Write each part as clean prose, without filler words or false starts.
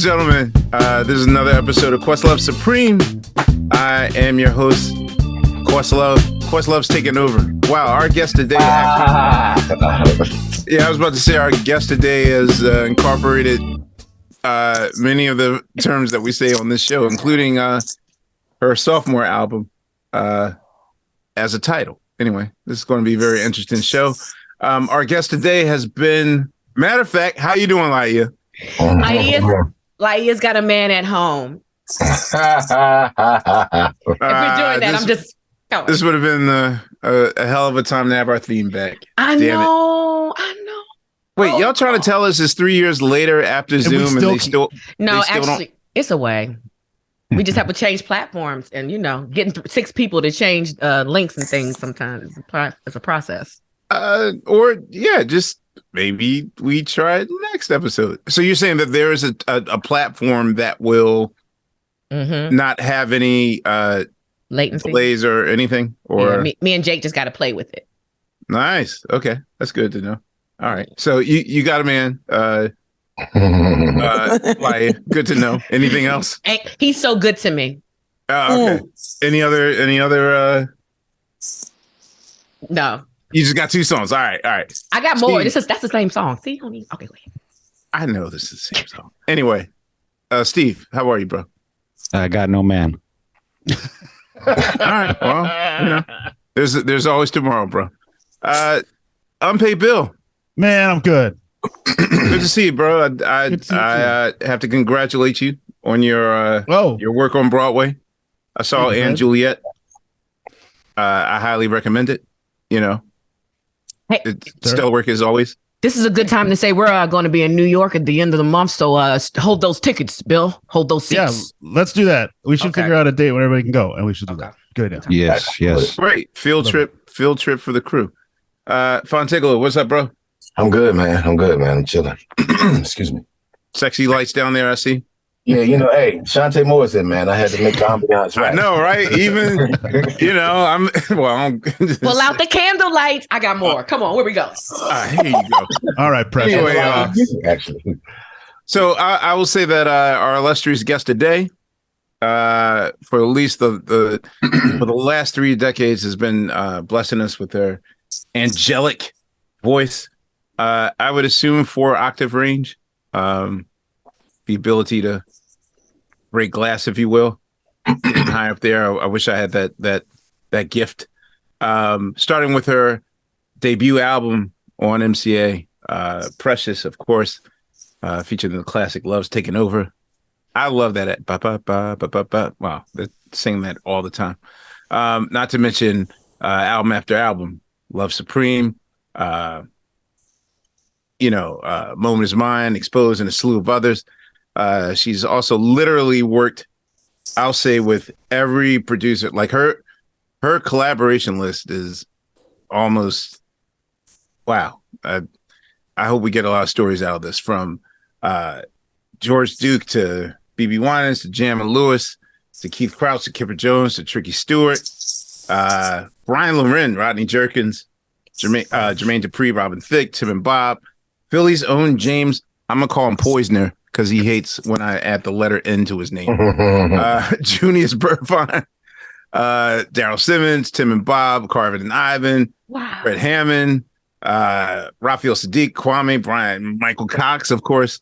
gentlemen, this is another episode of Questlove Supreme. I am your host, Questlove. Questlove's taking over. Wow, our guest today I was about to say our guest today has incorporated many of the terms that we say on this show, including her sophomore album as a title. Anyway, this is going to be a very interesting show. Our guest today has been, matter of fact, how you doing, Laia? Laia's got a man at home. If we're doing that, I'm just going. This would have been a hell of a time to have our theme back. I know. Wait, y'all trying to tell us it's 3 years later after Zoom and they still actually, it's a way. We just have to change platforms, and getting 6 people to change links and things sometimes is a process. Just maybe we try it next episode. So you're saying that there is a platform that will not have any latency, delays or anything? Or me and Jake just got to play with it. Nice. Okay, that's good to know. All right, so you got a man. Good to know. Anything else? He's so good to me. Okay. Any other? No. You just got 2 songs. All right. I got more. That's the same song. See, honey. Okay, wait. I know this is the same song. Anyway, Steve, how are you, bro? I got no man. All right. Well, there's always tomorrow, bro. Unpaid Bill. Man, I'm good. Good to see you, bro. I have to congratulate you on your work on Broadway. I saw Anne Juliet. I highly recommend it. Hey, stellar work as always. This is a good time to say we're going to be in New York at the end of the month. So hold those tickets, Bill. Hold those seats. Yeah, let's do that. We should figure out a date when everybody can go, and we should do that. Good idea. Yes. Great. Field trip for the crew. Fontegolo, what's up, bro? I'm good, man. I'm chilling. Excuse me. Sexy lights down there, I see. Yeah, hey, Chanté Moore said, man, I had to make the ambiance right. I know, right? Even, I'm pull out the candlelight. I got more. Come on, where we go? Here you go. All right, pressure. Anyway, actually. So I will say that our illustrious guest today, for at least for the last 3 decades, has been blessing us with her angelic voice. I would assume 4-octave range. The ability to break glass, if you will, high up there. I wish I had that gift. Starting with her debut album on MCA, Precious, of course, featuring the classic "Love's Taking Over." I love that. Wow, they sing that all the time. Not to mention album after album, "Love Supreme." Moment Is Mine, Exposed, and a slew of others. She's also literally worked, I'll say, with every producer. Like her collaboration list is almost wow. I hope we get a lot of stories out of this, from George Duke to BB Winans to Jam and Lewis to Keith Crouch to Kipper Jones to Tricky Stewart, Brian Loren, Rodney Jerkins, Jermaine Dupri, Robin Thicke, Tim and Bob, Philly's own James. I'm gonna call him Poisoner because he hates when I add the letter N to his name. Junius Burfine, Daryl Simmons, Tim and Bob, Carvin and Ivan, Fred Hammond, Raphael Sadiq, Kwame, Brian, Michael Cox, of course.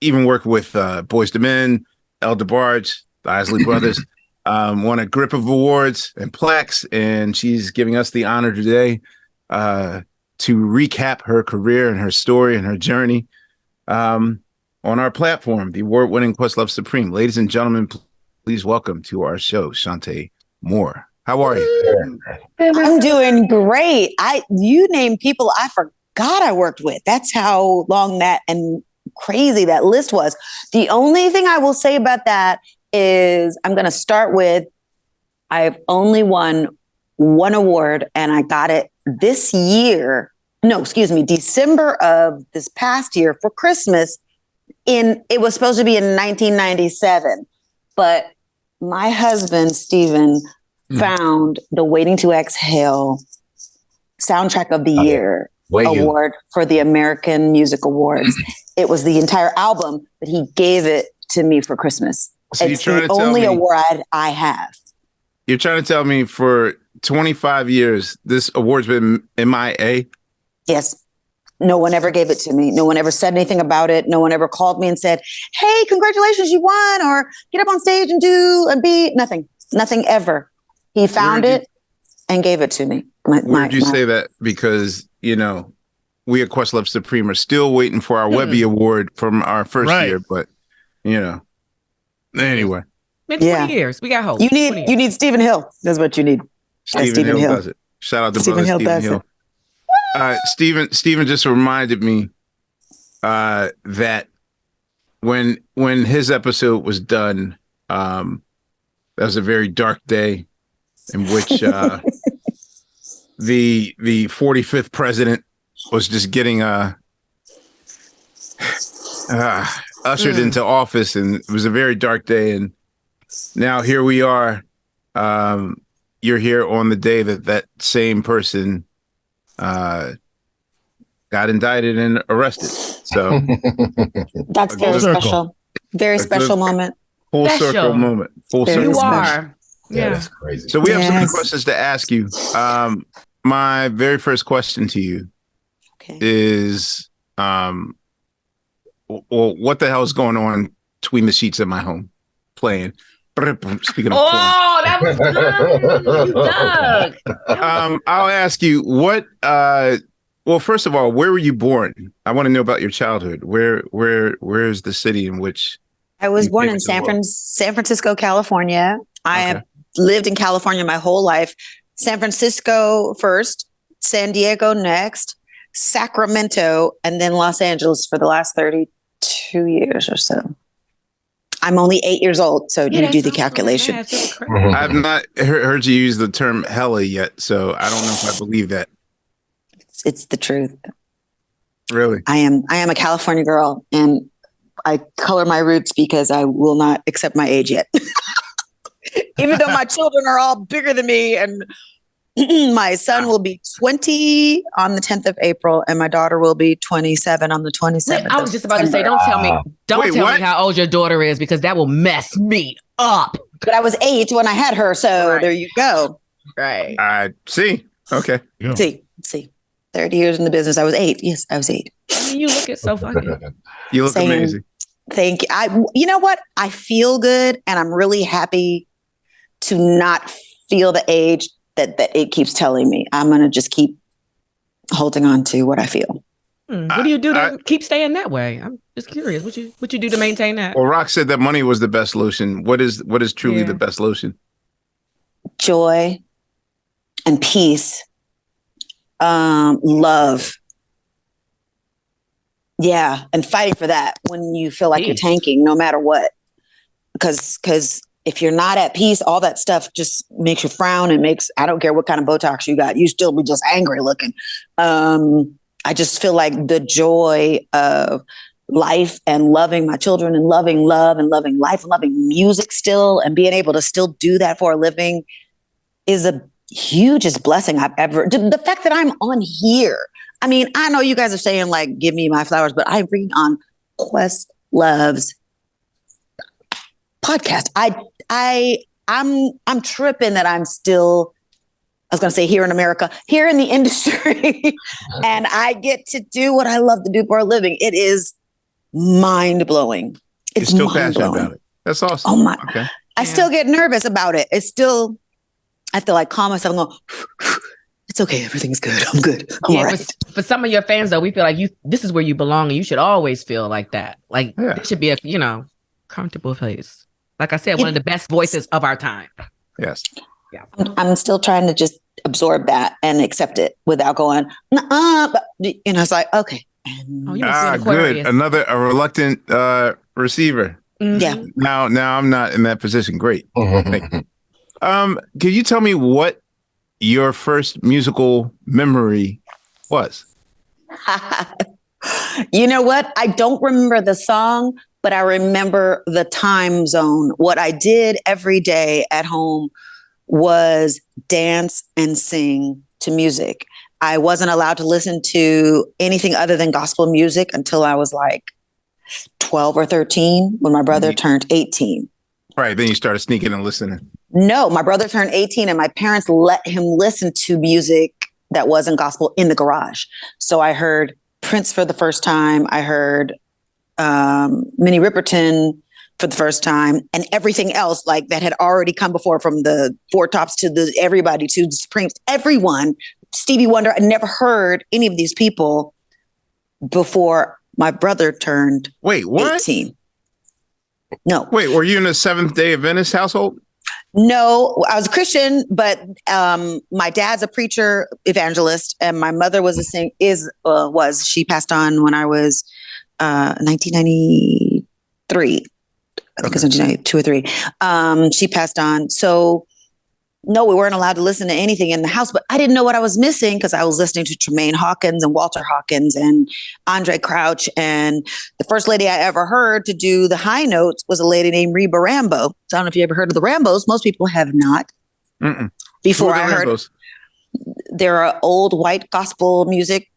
Even worked with Boyz II Men, El DeBarge, the Isley Brothers. Won a grip of awards and plaques, and she's giving us the honor today to recap her career and her story and her journey on our platform, the award-winning Questlove Supreme. Ladies and gentlemen, please welcome to our show, Chanté Moore. How are you? I'm doing great. You named people I forgot I worked with. That's how long that and crazy that list was. The only thing I will say about that is I'm going to start with, I've only won 1 award, and I got it December of this past year for Christmas. It was supposed to be in 1997, but my husband, Steven, found the Waiting to Exhale soundtrack of the year award for the American Music Awards. It was the entire album, but he gave it to me for Christmas. So it's the only award I have. You're trying to tell me for 25 years, this award's been MIA? Yes. No one ever gave it to me. No one ever said anything about it. No one ever called me and said, hey, congratulations, you won, or get up on stage and do a beat. Nothing ever. He found it and gave it to me. Where'd you say that? Because, we at Questlove Supreme are still waiting for our Webby Award from our first year, but, anyway. Been 20 years. We got hope. You need Stephen Hill. That's what you need. Stephen Hill does it. Shout out to Stephen Hill. Stephen just reminded me that when his episode was done, that was a very dark day in which the 45th president was just getting ushered into office, and it was a very dark day. And now here we are. You're here on the day that same person got indicted and arrested. So that's very special. Very special moment. Full circle moment. Full circle. You are. Yeah, that's crazy. So we have some good questions to ask you. My very first question to you is, well, what the hell is going on between the sheets of my home? Playing. Speaking of porn. That was good. I'll ask you what. Well, first of all, where were you born? I want to know about your childhood. Where is the city in which I was born in San Francisco, California. I have lived in California my whole life. San Francisco first, San Diego next, Sacramento, and then Los Angeles for the last 32 years or so. I'm only 8 years old, so you do the calculation. I have not heard you use the term hella yet, so I don't know if I believe that. It's the truth. Really? I am a California girl, and I color my roots because I will not accept my age yet. Even though my children are all bigger than me, and my son will be 20 on the 10th of April, and my daughter will be 27 on the 27th. I was just about to say, don't tell me me how old your daughter is, because that will mess me up. But I was 8 when I had her, so there you go. Right. I see. Okay. Yeah. See. 30 years in the business. I was 8. Yes, I was 8. I mean, you look so funny. You look amazing. Thank you. You know what? I feel good, and I'm really happy to not feel the age that it keeps telling me. I'm going to just keep holding on to what I feel. What do you do to keep staying that way? I'm just curious. What you do to maintain that? Well, Rock said that money was the best lotion. What is truly the best lotion? Joy and peace. Love. Yeah. And fighting for that when you feel like you're tanking, no matter what. Because if you're not at peace, all that stuff just makes you frown and I don't care what kind of Botox you got, you still be just angry looking. I just feel like the joy of life and loving my children and loving love and loving life and loving music still, and being able to still do that for a living is a hugest blessing I've ever. The fact that I'm on here. I mean, I know you guys are saying like, give me my flowers, but I read on Questlove's podcast. I'm tripping that I'm still, I was going to say here in America, here in the industry, and I get to do what I love to do for a living. It is mind blowing. It's still passionate about it. That's awesome. Oh my! Okay. I still get nervous about it. It's still, I feel like calm myself and go, it's okay. Everything's good. I'm good. I'm all right. For some of your fans though, we feel like this is where you belong, and you should always feel like that. Like it should be a, comfortable place. Like I said, one of the best voices of our time. Yes. Yeah. I'm still trying to just absorb that and accept it without going, but it's like, okay. Good. A reluctant receiver. Mm-hmm. Yeah. Now I'm not in that position. Great. Thank you. Can you tell me what your first musical memory was? You know what? I don't remember the song, but I remember the time zone. What I did every day at home was dance and sing to music. I wasn't allowed to listen to anything other than gospel music until I was like 12 or 13 when my brother turned 18. Right. Then you started sneaking and listening. No, my brother turned 18 and my parents let him listen to music that wasn't gospel in the garage. So I heard Prince for the first time. I heard Minnie Riperton for the first time, and everything else like that had already come before, from the Four Tops to the everybody to the Supremes, everyone, Stevie Wonder. I never heard any of these people before my brother turned 18. No. Wait, were you in a Seventh-day Adventist household? No, I was a Christian, but my dad's a preacher, evangelist, and my mother was she passed on when I was 1993. I think it was 1992 or 3. She passed on. So no, we weren't allowed to listen to anything in the house, but I didn't know what I was missing because I was listening to Tremaine Hawkins and Walter Hawkins and Andre Crouch. And the first lady I ever heard to do the high notes was a lady named Reba Rambo. So I don't know if you ever heard of the Rambos. Most people have not. Mm-mm. Before I heard, Rambos? They're an old white gospel music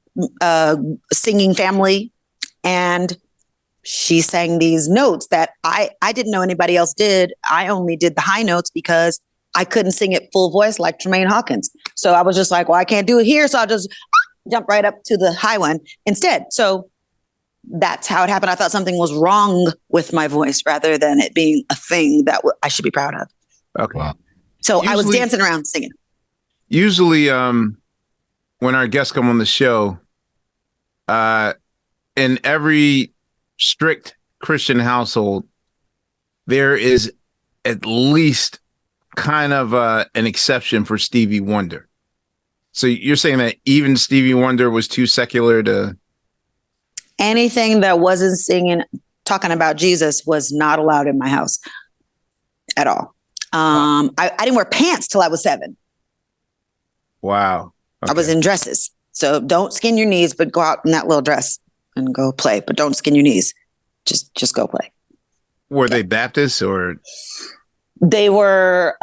singing family. And she sang these notes that I didn't know anybody else did. I only did the high notes because I couldn't sing it full voice like Tremaine Hawkins. So I was just like, well, I can't do it here. So I'll just jump right up to the high one instead. So that's how it happened. I thought something was wrong with my voice rather than it being a thing that I should be proud of. Okay. Wow. So I was dancing around singing. Usually when our guests come on the show, in every strict Christian household, there is at least kind of an exception for Stevie Wonder. So you're saying that even Stevie Wonder was too secular to... Anything that wasn't talking about Jesus was not allowed in my house at all. I didn't wear pants till I was 7. Wow. Okay. I was in dresses. So don't skin your knees, but go out in that little dress and go play. But don't skin your knees. Just go play. Were they Baptists or... They were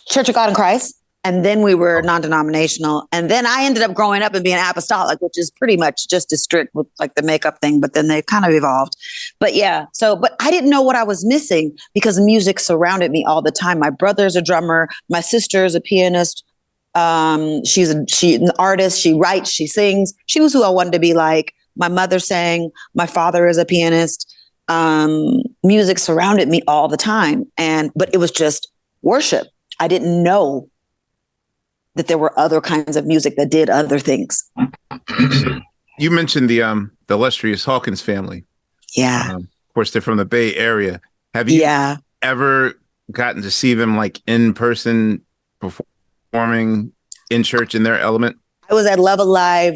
Church of God in Christ, and then we were non-denominational. And then I ended up growing up and being apostolic, which is pretty much just as strict with like the makeup thing, but then they kind of evolved. But yeah, but I didn't know what I was missing because music surrounded me all the time. My brother's a drummer. My sister's a pianist. She's an artist. She writes, she sings. She was who I wanted to be like. My mother sang. My father is a pianist. Music surrounded me all the time. But it was just worship. I didn't know that there were other kinds of music that did other things. You mentioned the illustrious Hawkins family. Yeah. Of course, they're from the Bay Area. Have you ever gotten to see them like in person performing in church in their element? I was at Love Alive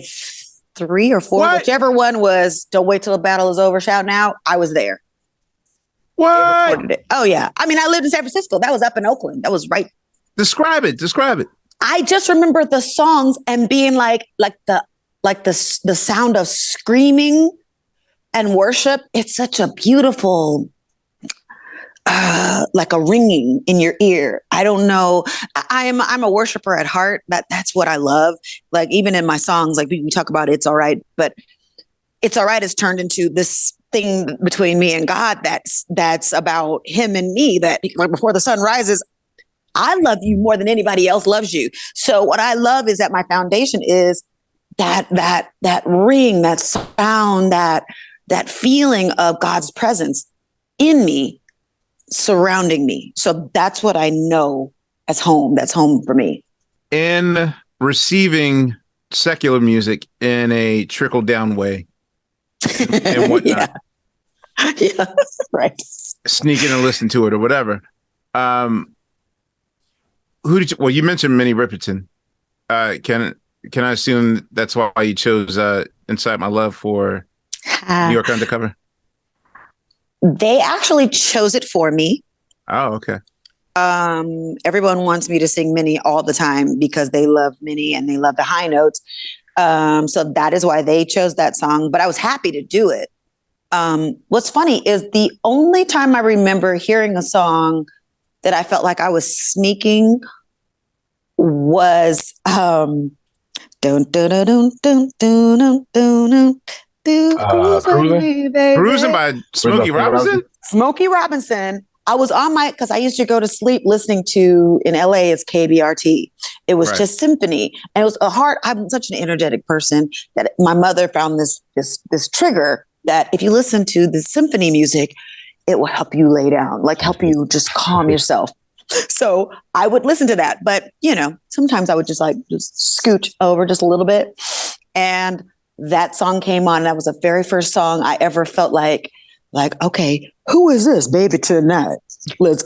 3 or 4, whichever one was Don't Wait Till the Battle Is Over, Shout Now. I was there. What? Oh, yeah. I mean, I lived in San Francisco. That was up in Oakland. That was right. Describe it. I just remember the songs and being like the sound of screaming and worship. It's such a beautiful, like a ringing in your ear. I don't know. I'm a worshiper at heart. That's what I love. Like even in my songs, like we talk about It's All Right, but It's All Right has turned into this thing between me and God. That's about him and me, that like before the sun rises, I love you more than anybody else loves you. So what I love is that my foundation is that ring, that sound, that feeling of God's presence in me, surrounding me. So that's what I know as home. That's home for me. In receiving secular music in a trickle down way and whatnot. Yeah, right. Sneaking and listen to it or whatever. You mentioned Minnie Riperton. Can I assume that's why you chose Inside My Love for New York Undercover? They actually chose it for me. Oh, okay. Everyone wants me to sing Minnie all the time because they love Minnie and they love the high notes. So that is why they chose that song, but I was happy to do it. What's funny is the only time I remember hearing a song that I felt like I was sneaking was dun dun dun dun dun dun dun dun Cruising? Cruising by Smokey Robinson? Smokey Robinson. I was on because I used to go to sleep listening to, in LA, it's KBRT. It was just symphony. And it was I'm such an energetic person that my mother found this trigger that if you listen to the symphony music, it will help you lay down, like help you just calm yourself. So I would listen to that. But, sometimes I would just scoot over just a little bit. And that song came on. That was the very first song I ever felt like, okay, who is this baby tonight? Let's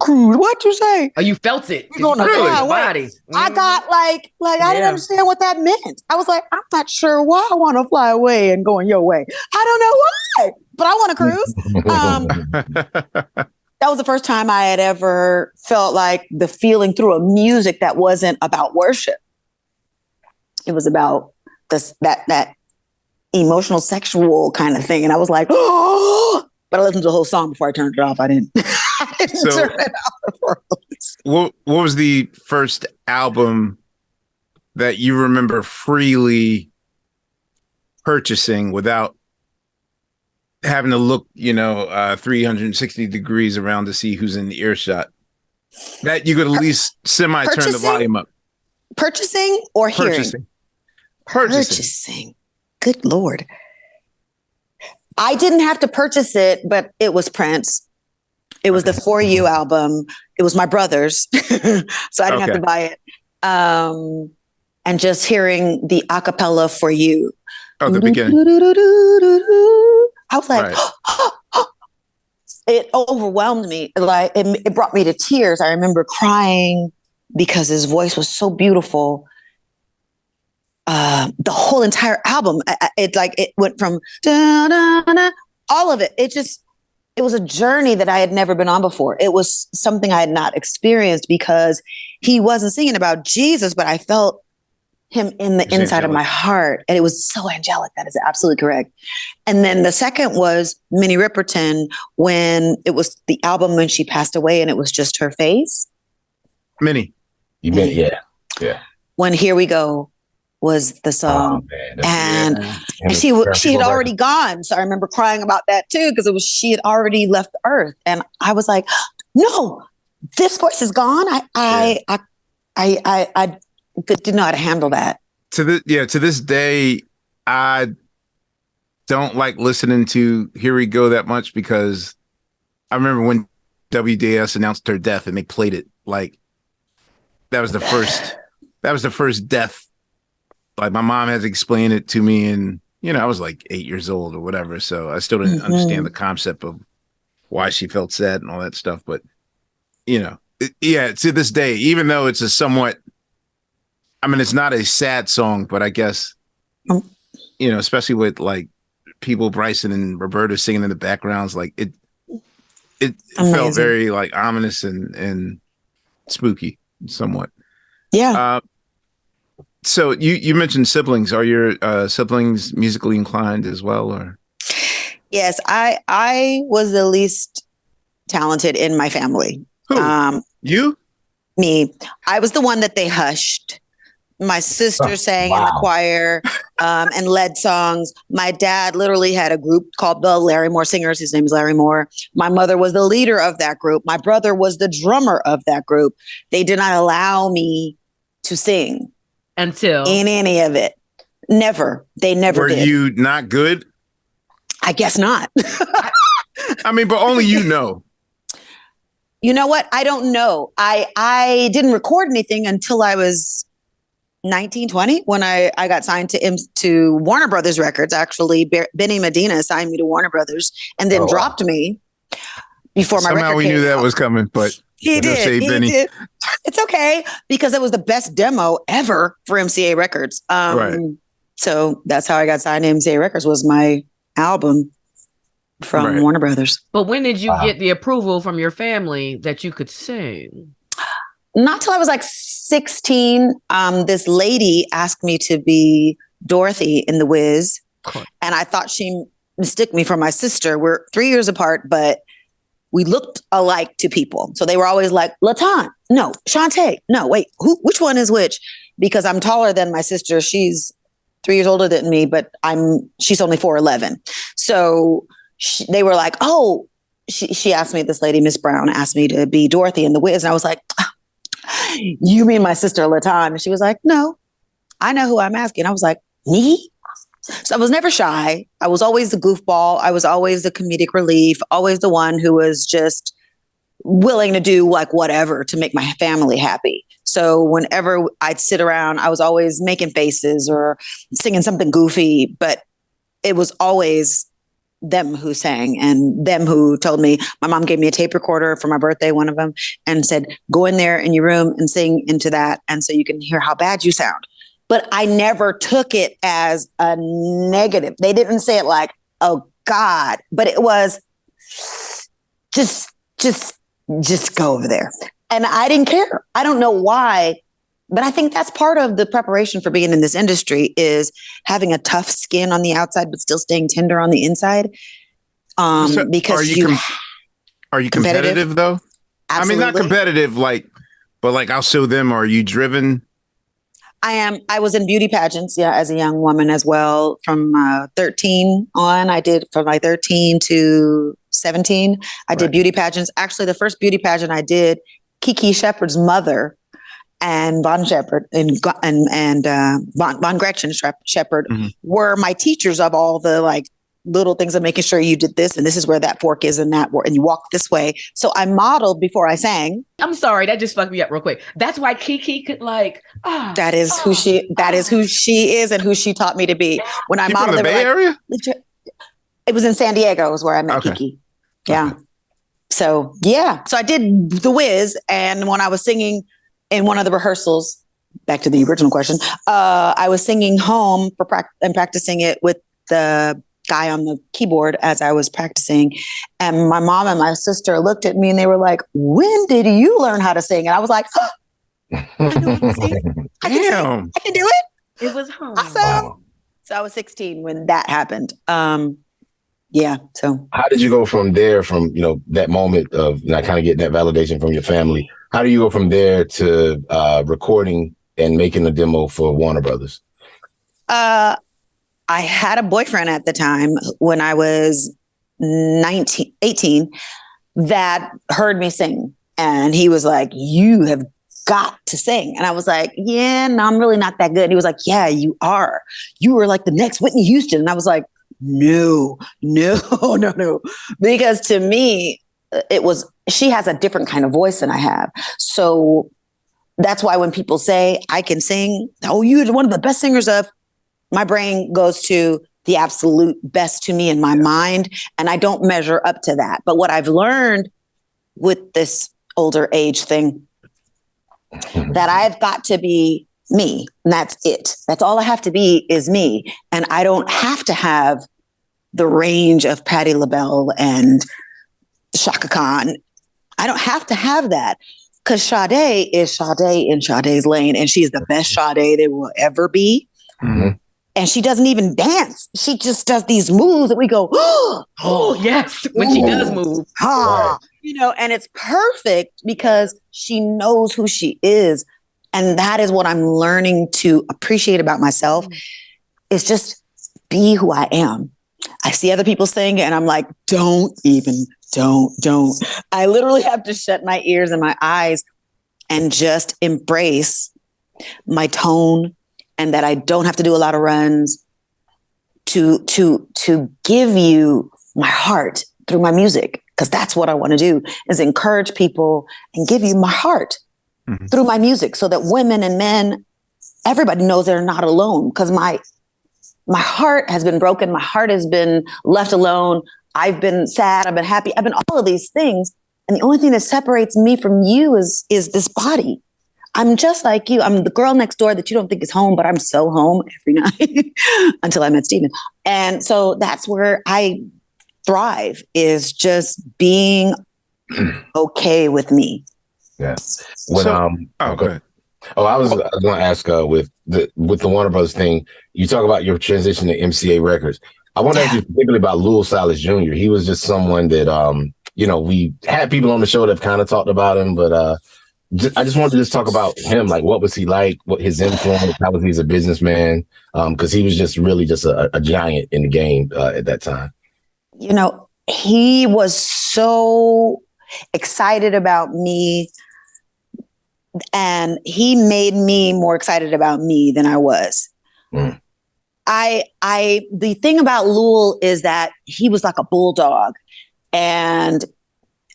cruise. What'd you say? Oh, you felt it. You're gonna fly away. I got I didn't understand what that meant. I was like, I'm not sure why I want to fly away and going your way. I don't know why, but I want to cruise. That was the first time I had ever felt like the feeling through a music that wasn't about worship. It was about that emotional, sexual kind of thing. And I was like, oh, but I listened to the whole song before I turned it off. I didn't turn it off. What was the first album that you remember freely purchasing without having to look, 360 degrees around to see who's in the earshot? That you could at least turn the volume up. Purchasing or hearing? Purchasing. Good Lord. I didn't have to purchase it, but it was Prince. It was the For You album. It was my brother's. So I didn't have to buy it. And just hearing the acapella For You. Oh, the beginning. I was like, it overwhelmed me. Like it brought me to tears. I remember crying because his voice was so beautiful. The whole entire album, it went from all of it. It was a journey that I had never been on before. It was something I had not experienced because he wasn't singing about Jesus, but I felt him in the inside of my heart. And it was so angelic. That is absolutely correct. And then the second was Minnie Riperton, when it was the album when she passed away and it was just her face. Minnie. You meant, yeah. When Here We Go was the song. And she had already gone. So I remember crying about that too, because she had already left the earth. And I was like, no, this voice is gone. I didn't know how to handle that. To this day, I don't like listening to Here We Go that much because I remember when WDS announced her death and they played it like that was the first death. Like my mom had to explain it to me, and I was like 8 years old or whatever, so I still didn't understand the concept of why she felt sad and all that stuff. But to this day, even though it's it's not a sad song, but I guess especially with like people, Bryson and Roberta singing in the backgrounds, like it felt very like ominous and spooky somewhat. Yeah. So you mentioned siblings. Are your siblings musically inclined as well, or? Yes, I was the least talented in my family. Who? You? Me. I was the one that they hushed. My sister sang in the choir and led songs. My dad literally had a group called the Larry Moore Singers. His name is Larry Moore. My mother was the leader of that group. My brother was the drummer of that group. They did not allow me to sing. Until in any of it. Never. They never did. Were you not good? I guess not. But only you know. You know what? I don't know. I didn't record anything until I was 19, 20 when I got signed to Warner Brothers Records. Actually, Benny Medina signed me to Warner Brothers and then dropped me before my record came out. Somehow we knew that was coming, but he did. It's okay because it was the best demo ever for MCA Records. Right. So that's how I got signed to MCA Records, was my album from Warner Brothers. But when did you get the approval from your family that you could sing? Not till I was like 16. This lady asked me to be Dorothy in The Wiz. Cool. And I thought she mistook me for my sister. We're 3 years apart, but we looked alike to people. So they were always like, Latan, no, Chanté, no, wait, which one is which? Because I'm taller than my sister. She's 3 years older than me, but she's only 4'11". So they were like, oh, she asked me, this lady, Miss Brown, asked me to be Dorothy in The Wiz. And I was like, you mean my sister Latan? And she was like, no, I know who I'm asking. I was like, me? So I was never shy. I was always the goofball. I was always the comedic relief, always the one who was just willing to do like whatever to make my family happy. So whenever I'd sit around, I was always making faces or singing something goofy, but it was always them who sang and them who told me. My mom gave me a tape recorder for my birthday, one of them, and said, go in there in your room and sing into that. And so you can hear how bad you sound. But I never took it as a negative. They didn't say it like, oh God, but it was just go over there. And I didn't care. I don't know why, but I think that's part of the preparation for being in this industry is having a tough skin on the outside, but still staying tender on the inside. Because are you competitive though? Absolutely. I mean, not competitive, but like I'll show them. Are you driven? I am. I was in beauty pageants, as a young woman as well. From 13 on, I did from like 13 to 17. I did beauty pageants. Actually, the first beauty pageant I did, Kiki Shepard's mother and Von Shepard and Von Gretchen Shepard were my teachers of all the like little things of making sure you did this and this is where that fork is and and you walk this way. So I modeled before I sang. I'm sorry, that just fucked me up real quick. That's why Kiki could that is who she is and who she taught me to be. When I modeled from the Bay Area? It was in San Diego is where I met Kiki. Yeah. Okay. So I did The Wiz, and when I was singing in one of the rehearsals, back to the original question, I was singing home and practicing it with the guy on the keyboard as I was practicing. And my mom and my sister looked at me and they were like, when did you learn how to sing? And I was like, I know how to sing. I can do it. It was home. Awesome. Wow. So I was 16 when that happened. So how did you go from there, from, that moment of kind of getting that validation from your family? How do you go from there to recording and making a demo for Warner Brothers? I had a boyfriend at the time when I was 18 that heard me sing. And he was like, you have got to sing. And I was like, yeah, no, I'm really not that good. And he was like, yeah, you are. You were like the next Whitney Houston. And I was like, no. Because to me, she has a different kind of voice than I have. So that's why when people say I can sing, oh, you're one of the best singers of, my brain goes to the absolute best to me in my mind. And I don't measure up to that. But what I've learned with this older age thing, that I've got to be me. And that's it. That's all I have to be is me. And I don't have to have the range of Patti LaBelle and Shaka Khan. I don't have to have that. Because Sade is Sade in Sade's lane. And she's the best Sade there will ever be. Mm-hmm. And she doesn't even dance. She just does these moves that we go, oh yes, when she does move. And it's perfect because she knows who she is. And that is what I'm learning to appreciate about myself, is just be who I am. I see other people sing and I'm like, don't. I literally have to shut my ears and my eyes and just embrace my tone, and that I don't have to do a lot of runs to give you my heart through my music. Because that's what I want to do, is encourage people and give you my heart through my music, so that women and men, everybody knows they're not alone. Because my heart has been broken. My heart has been left alone. I've been sad. I've been happy. I've been all of these things. And the only thing that separates me from you is this body. I'm just like you. I'm the girl next door that you don't think is home, but I'm so home every night until I met Steven. And so that's where I thrive, is just being okay with me. Yeah. When, go ahead. Oh, I was going to ask with the Warner Brothers thing, you talk about your transition to MCA Records. I want to ask you particularly about Louil Silas Jr. He was just someone that we had people on the show that have kind of talked about him, but I just wanted to just talk about him. Like, what was he like? What his influence? How was he as a businessman? Because he was just really just a giant in the game at that time. He was so excited about me, and he made me more excited about me than I was. Mm. The thing about Louil is that he was like a bulldog. And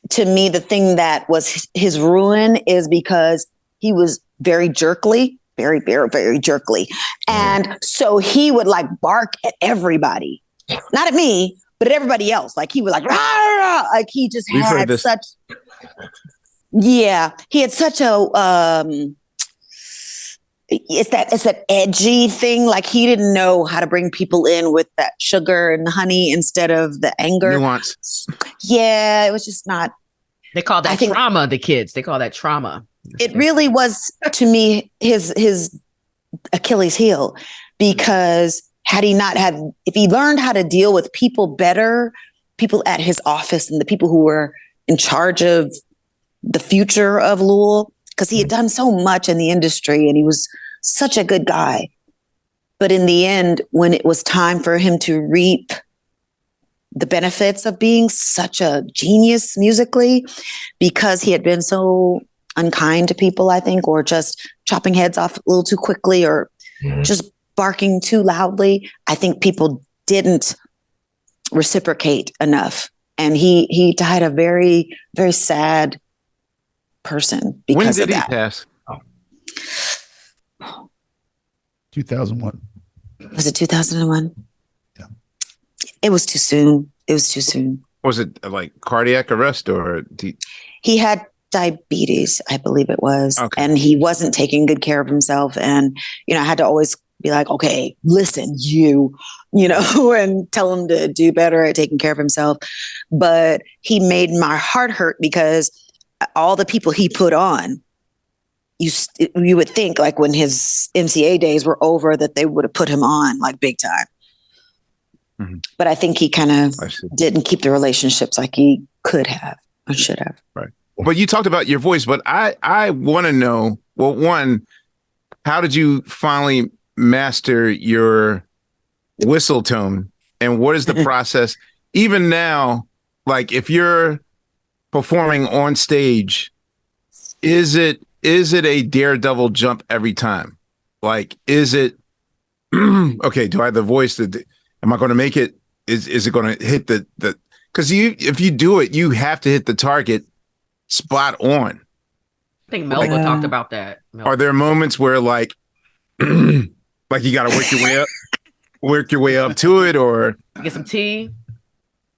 to me, the thing that was his ruin is because he was very jerkly, very, very, very jerkly. And so he would like bark at everybody, not at me, but at everybody else. Like he was like, rah, rah, like he just had such, he had such a, it's that edgy thing. Like he didn't know how to bring people in with that sugar and honey instead of the anger. Nuance. Yeah, it was just not. They call that trauma. The kids, they call that trauma. It really was, to me, his Achilles heel, because if he learned how to deal with people better, people at his office and the people who were in charge of the future of Louil, because he had done so much in the industry and he was such a good guy. But in the end, when it was time for him to reap the benefits of being such a genius musically, because he had been so unkind to people, I think, or just chopping heads off a little too quickly, or just barking too loudly, I think people didn't reciprocate enough. And he died a very, very sad person because of that. When did he pass? 2001. Was it 2001? Yeah. It was too soon. Was it like cardiac arrest or? He had diabetes, I believe it was. Okay. And he wasn't taking good care of himself. And, I had to always be like, okay, listen, and tell him to do better at taking care of himself. But he made my heart hurt because all the people he put on, you would think like when his MCA days were over that they would have put him on like big time. Mm-hmm. But I think he kind of didn't keep the relationships like he could have or should have. Right. But you talked about your voice, but I want to know, well, one, how did you finally master your whistle tone? And what is the process? Even now, like if you're performing on stage, is it a daredevil jump every time? Like, is it okay? Do I have the voice? Am I going to make it? Is it going to hit the? Because if you do it, you have to hit the target spot on. I think Melba talked about that. Are there moments where like you got to work your way up to it, or get some tea?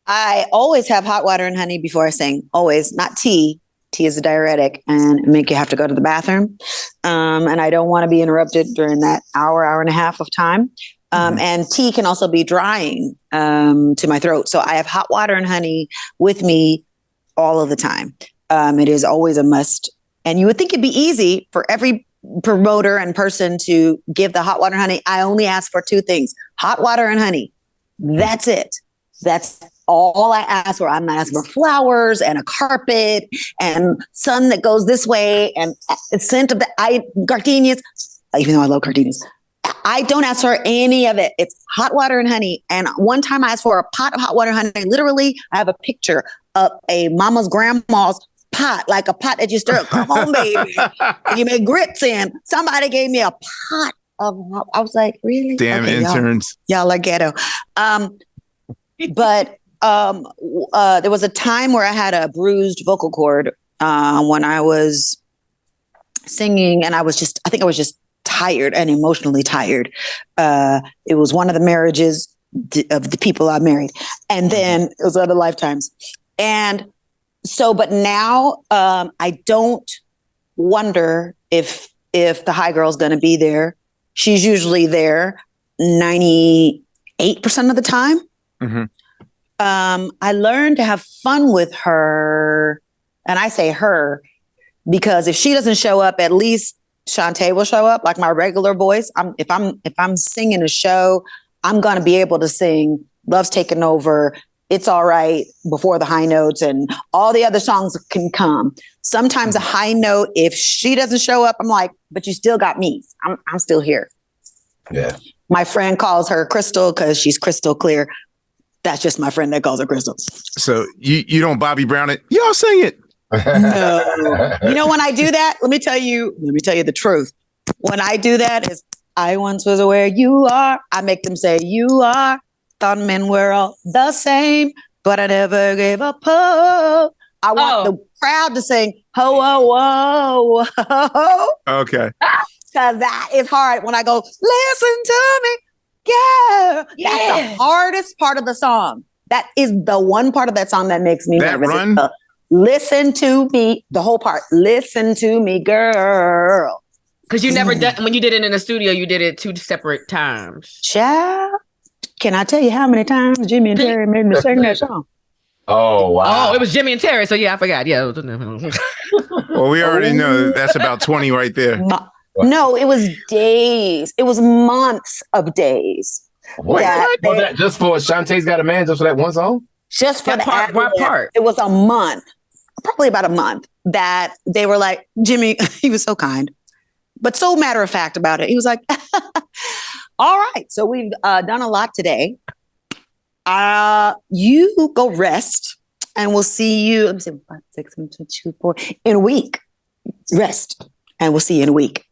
I always have hot water and honey before I sing. Always, not tea. Tea is a diuretic and make you have to go to the bathroom. And I don't want to be interrupted during that hour and a half of time. And tea can also be drying to my throat. So I have hot water and honey with me all of the time. It is always a must. And you would think it'd be easy for every promoter and person to give the hot water and honey. I only ask for two things: hot water and honey. That's it. That's all I ask for. I'm not asking for flowers and a carpet and sun that goes this way and the scent of the gardenias, even though I love gardenias. I don't ask for any of it. It's hot water and honey. And one time I asked for a pot of hot water and honey. Literally, I have a picture of a mama's grandma's pot, like a pot that you stir up. Come on, baby. You make grits in. Somebody gave me a pot of, I was like, really? Damn, okay, interns. Y'all are ghetto. But there was a time where I had a bruised vocal cord when I was singing, and I think I was just tired and emotionally tired. It was one of the marriages of the people I married, and then it was other lifetimes. And so, but now I don't wonder if the high girl's going to be there. She's usually there 98% of the time. Mm-hmm. I learned to have fun with her, and I say her because if she doesn't show up, at least Chanté will show up, like my regular voice. If I'm singing a show, I'm gonna be able to sing "Love's Taken Over" It's All Right before the high notes, and all the other songs can come. Sometimes a high note, if she doesn't show up, I'm like, but you still got me. I'm still here. Yeah. My friend calls her Crystal because she's crystal clear. That's just my friend that calls her Crystal. So you don't Bobby Brown it. Y'all sing it. No. You know, when I do that, let me tell you the truth. When I do that is, I once was where you are. I make them say, you are. Thought men were all the same, but I never gave up hope. I want the crowd to sing, ho, whoa, whoa, whoa. Okay. Because that is hard when I go, listen to me. Yeah. That's the hardest part of the song. That is the one part of that song that makes me that nervous. Run? Listen to me, the whole part. Listen to me, girl. Because you never done, when you did it in the studio, you did it 2 separate times. Child, can I tell you how many times Jimmy and Terry made me sing that song? Oh, wow. Oh, it was Jimmy and Terry. So yeah, I forgot. Yeah. Well, we already know that's about 20 right there. No, it was days. It was months of days. Wait, what? Just for Chanté's Got a Man, just for that one song? Just for that part. It was a month, probably about a month, that they were like, Jimmy, he was so kind, but so matter of fact about it. He was like, all right, so we've done a lot today. You go rest and we'll see you. Let me see, 5, 6, 7, 2, 4, in a week. Rest and we'll see you in a week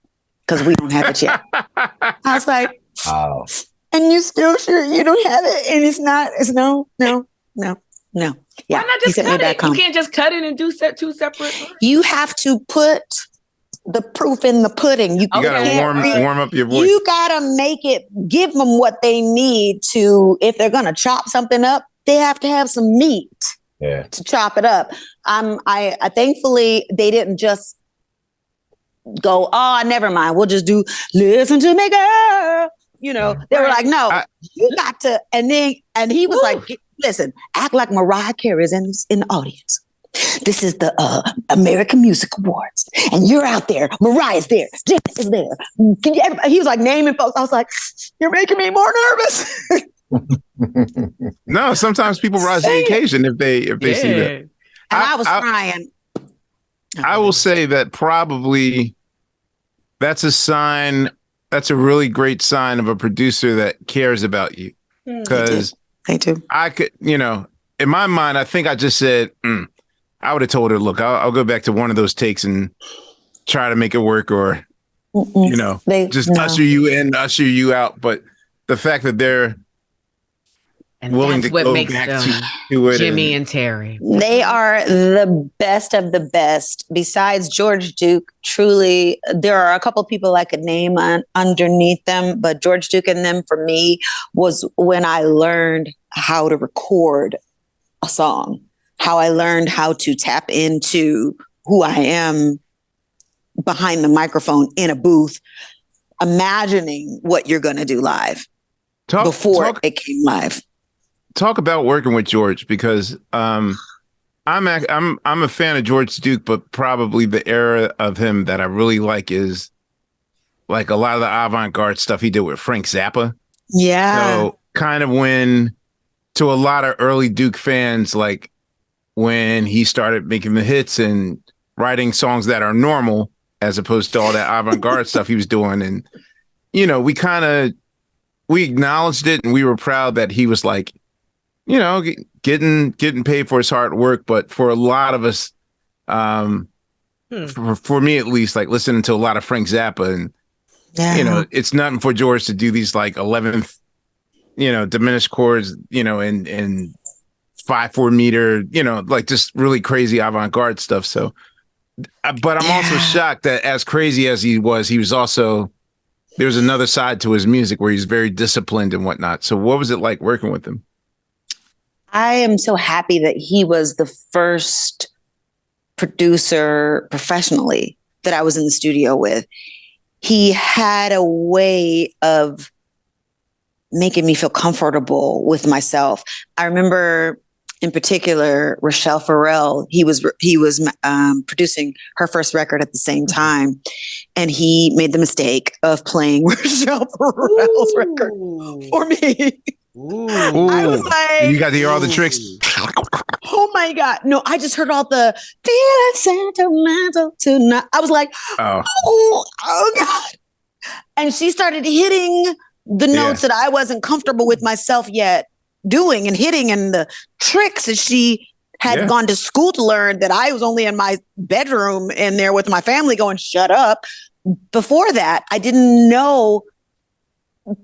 because we don't have it yet. I was like, wow. And you still sure you don't have it? And it's no. Yeah. Why not just cut it? You can't just cut it and do 2 separate. You have to put the proof in the pudding. You gotta warm up your voice. You gotta make it, give them what they need to, if they're gonna chop something up, they have to have some meat to chop it up. I thankfully they didn't just go, oh, never mind, we'll just do listen to me, girl. You know, they were like, no, you got to, and he was like, listen, act like Mariah Carey is in the audience. This is the American Music Awards, and you're out there. Mariah's there. Janet is there. He was like naming folks. I was like, you're making me more nervous. No, sometimes people rise to the occasion if they see that. And I was crying. I will say that probably that's a sign. That's a really great sign of a producer that cares about you. Because they do. I could, in my mind, I think I just said, I would have told her, look, I'll go back to one of those takes and try to make it work, or, usher you in, usher you out. But the fact that they're willing to go back to it. Jimmy and Terry. They are the best of the best. Besides George Duke, truly, there are a couple people I could name underneath them, but George Duke and them for me was when I learned how to record a song, how I learned how to tap into who I am behind the microphone in a booth, imagining what you're going to do live before it came live. Talk about working with George, because I'm a fan of George Duke, but probably the era of him that I really like is like a lot of the avant-garde stuff he did with Frank Zappa. Yeah. So kind of when, to a lot of early Duke fans, like when he started making the hits and writing songs that are normal as opposed to all that avant-garde stuff he was doing. And, we acknowledged it and we were proud that he was like, getting paid for his hard work. But for a lot of us, for me at least, like listening to a lot of Frank Zappa, and it's nothing for George to do these like 11th, diminished chords, and 5/4 meter, like just really crazy avant-garde stuff. So, but I'm also shocked that as crazy as he was also, there was another side to his music where he's very disciplined and whatnot. So what was it like working with him? I am so happy that he was the first producer professionally that I was in the studio with. He had a way of making me feel comfortable with myself. I remember in particular, Rochelle Farrell, he was producing her first record at the same time. And he made the mistake of playing Rochelle Farrell's record for me. Ooh. I was like, And you got to hear all the tricks. oh my God. No, I just heard all the feeling sentimental tonight. I was like, oh God. And she started hitting the notes that I wasn't comfortable with myself yet doing and hitting, and the tricks that she had gone to school to learn that I was only in my bedroom in there with my family going, shut up. Before that, I didn't know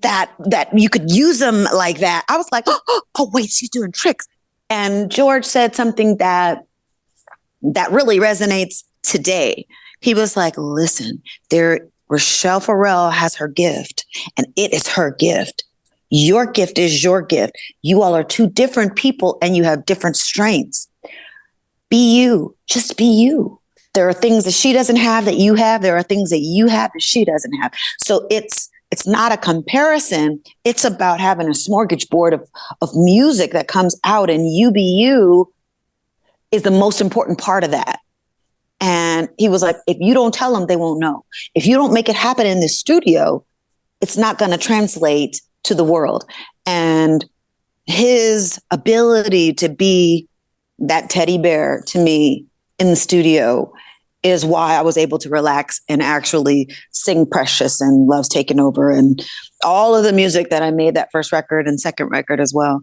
that you could use them like that. I was like, oh wait, she's doing tricks. And George said something that really resonates today. He was like, listen, Rochelle Farrell has her gift, and it is her gift. Your gift is your gift. You all are two different people, and you have different strengths. Be you. Just be you. There are things that she doesn't have that you have. There are things that you have that she doesn't have. So it's not a comparison. It's about having a smorgasbord of music that comes out, and you be you is the most important part of that. And he was like, if you don't tell them, they won't know. If you don't make it happen in the studio, it's not going to translate to the world. And his ability to be that teddy bear to me in the studio is why I was able to relax and actually sing Precious and Love's Taken Over and all of the music that I made that first record and second record as well.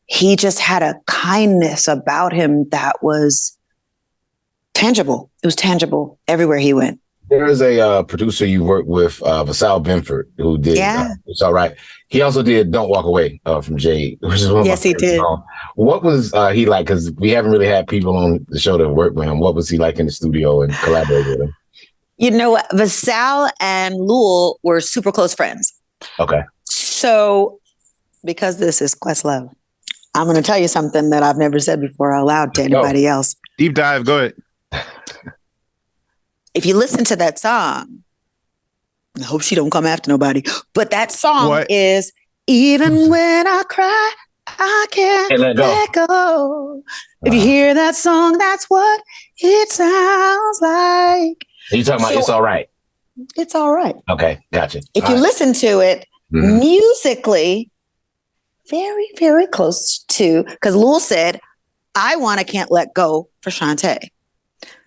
He just had a kindness about him that was tangible. It was tangible everywhere he went. There is a producer you worked with, Vasal Benford, who did It's All Right. He also did Don't Walk Away from Jade, which is one of my he did. songs. What was he like? Because we haven't really had people on the show that work with him. What was he like in the studio and collaborate with him? You know what? Vasal and Louil were super close friends. Okay. So because this is Questlove, I'm going to tell you something that I've never said before out loud to anybody else. Deep dive. Go ahead. If you listen to that song, I hope she don't come after nobody, but that song is Even When I Cry, I Can't Let Go. If you hear that song, that's what it sounds like. Are you talking about It's All Right? It's All Right. Okay, gotcha. If you listen to it musically, very, very close to, because Louil said, I want to Can't Let Go for Chante.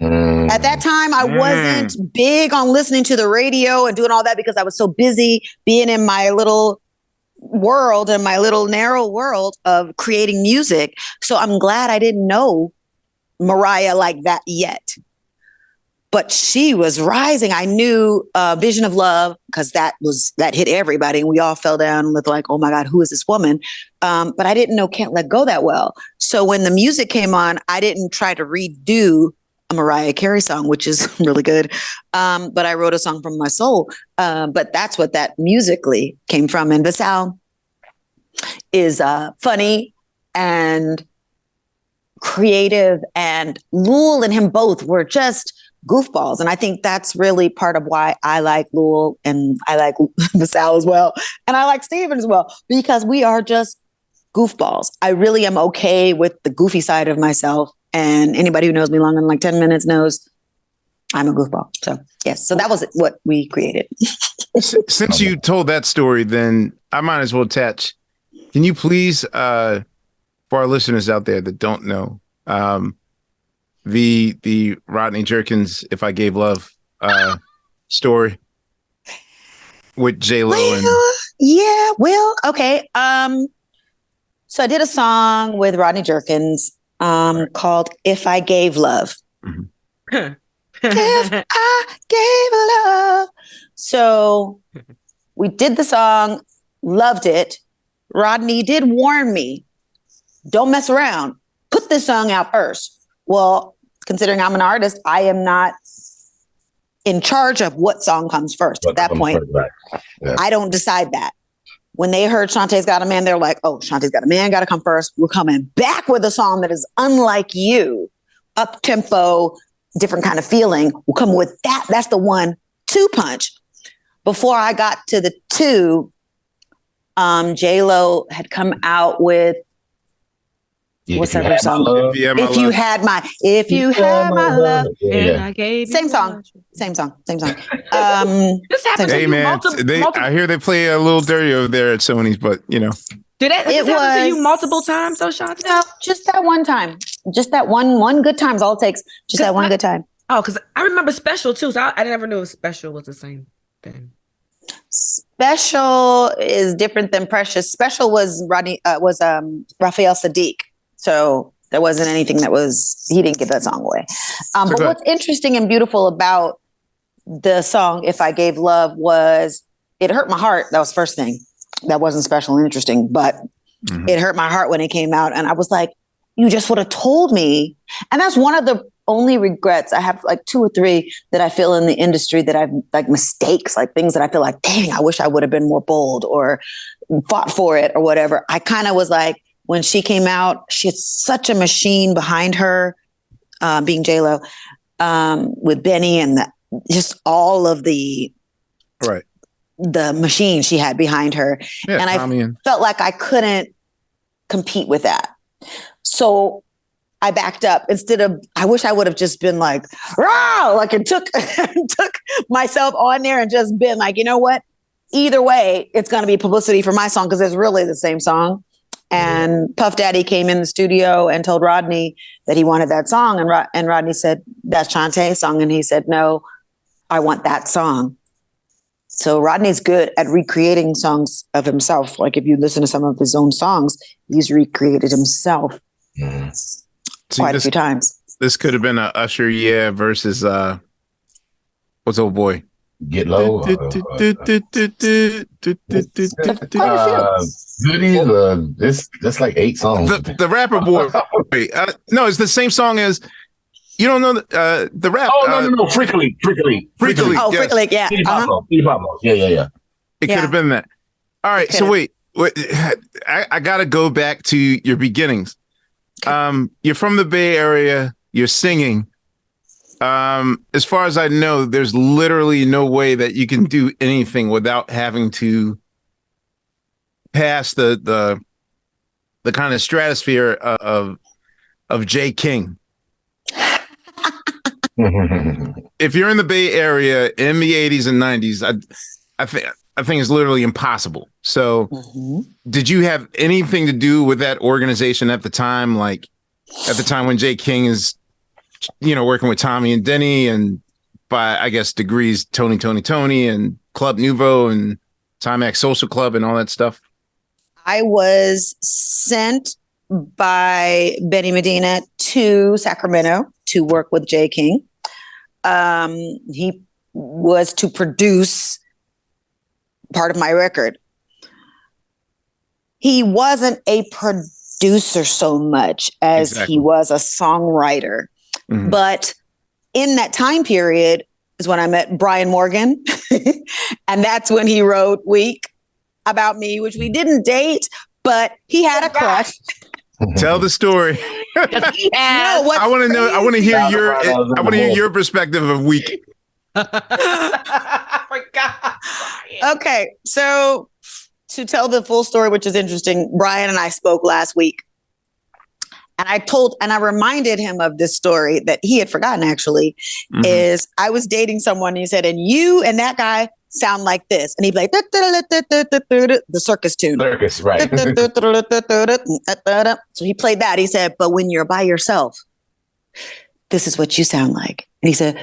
At that time, I wasn't big on listening to the radio and doing all that because I was so busy being in my little world and my little narrow world of creating music. So I'm glad I didn't know Mariah like that yet. But she was rising. I knew Vision of Love because that hit everybody. And we all fell down with like, oh my God, who is this woman? But I didn't know Can't Let Go that well. So when the music came on, I didn't try to redo a Mariah Carey song, which is really good. But I wrote a song from my soul. But that's what that musically came from. And Vasal is funny and creative, and Louil and him both were just goofballs. And I think that's really part of why I like Louil and I like Vasal as well. And I like Steven as well, because we are just goofballs. I really am okay with the goofy side of myself. And anybody who knows me longer than like 10 minutes knows I'm a goofball. So, yes. So that was what we created. Since you told that story, then I might as well attach. Can you please, for our listeners out there that don't know, the Rodney Jerkins "If I Gave Love" story with JLo okay. So I did a song with Rodney Jerkins called "If I Gave Love." If I gave love. So we did the song, loved it. Rodney did warn me, don't mess around. Put this song out first. Well, considering I'm an artist, I am not in charge of what song comes first at that point. Right. Yeah. I don't decide that. When they heard Chanté's Got a Man, they're like, oh, Chanté's Got a Man, got to come first. We're coming back with a song that is unlike you, up-tempo, different kind of feeling. We'll come with that. That's the 1-2 punch. Before I got to the 2, JLo had come out with What's that first song? If you had my love, and I gave same you song. Same song. This happens to Hey you man, I hear they play a little dirty over there at Sony's, but you know. Did it happen to you multiple times though, Chante? No, just that one time. Just that one good time is all it takes. Just that one good time. Oh, because I remember Special too. So I never knew if Special was the same thing. Special is different than Precious. Special was Raphael Sadiq. So there wasn't anything he didn't give that song away. But what's interesting and beautiful about the song If I Gave Love was it hurt my heart. That was the first thing. That wasn't special and interesting, but it hurt my heart when it came out. And I was like, you just would have told me. And that's one of the only regrets. I have like 2 or 3 that I feel in the industry that I've like mistakes, like things that I feel like, dang, I wish I would have been more bold or fought for it or whatever. I kind of was like, when she came out, she had such a machine behind her, being JLo, with Benny and just all of the machine she had behind her. Yeah, and I felt like I couldn't compete with that. So I backed up I wish I would have just been like, rah, like it took myself on there and just been like, you know what? Either way, it's going to be publicity for my song because it's really the same song. And Puff Daddy came in the studio and told Rodney that he wanted that song. And Rodney said, that's Chanté's song. And he said, no, I want that song. So Rodney's good at recreating songs of himself. Like if you listen to some of his own songs, he's recreated himself quite a few times. This could have been a Usher versus what's old boy? Get Low. Goody. That's like 8 songs. The rapper boy. No, it's the same song as. You don't know the rap. Oh no! Freakily. Oh, yes. Freakily, yeah. Yeah. It could have been that. All right. So wait. I got to go back to your beginnings. You're from the Bay Area. You're singing. As far as I know, there's literally no way that you can do anything without having to pass the kind of stratosphere of J. King. If you're in the Bay Area in the 80s and 90s, I think it's literally impossible. So did you have anything to do with that organization at the time? Like at the time when J. King is, working with Tommy and Denny and by, I guess, degrees, Tony and Club Nouveau and Timex Social Club and all that stuff? I was sent by Benny Medina to Sacramento to work with J. King. He was to produce part of my record. He wasn't a producer so much as he was a songwriter. But in that time period is when I met Brian Morgan. And that's when he wrote Weak about me, which we didn't date, but he had a crush. Tell the story. I want to know. I want to hear your perspective of Weak. I forgot. Okay, so to tell the full story, which is interesting, Brian and I spoke last week, and I reminded him of this story that he had forgotten. Actually, is I was dating someone. And he said, "And you and that guy sound like this," and he'd be like, the circus tune. Circus, right. So he played that. He said, but when you're by yourself, this is what you sound like. And he said,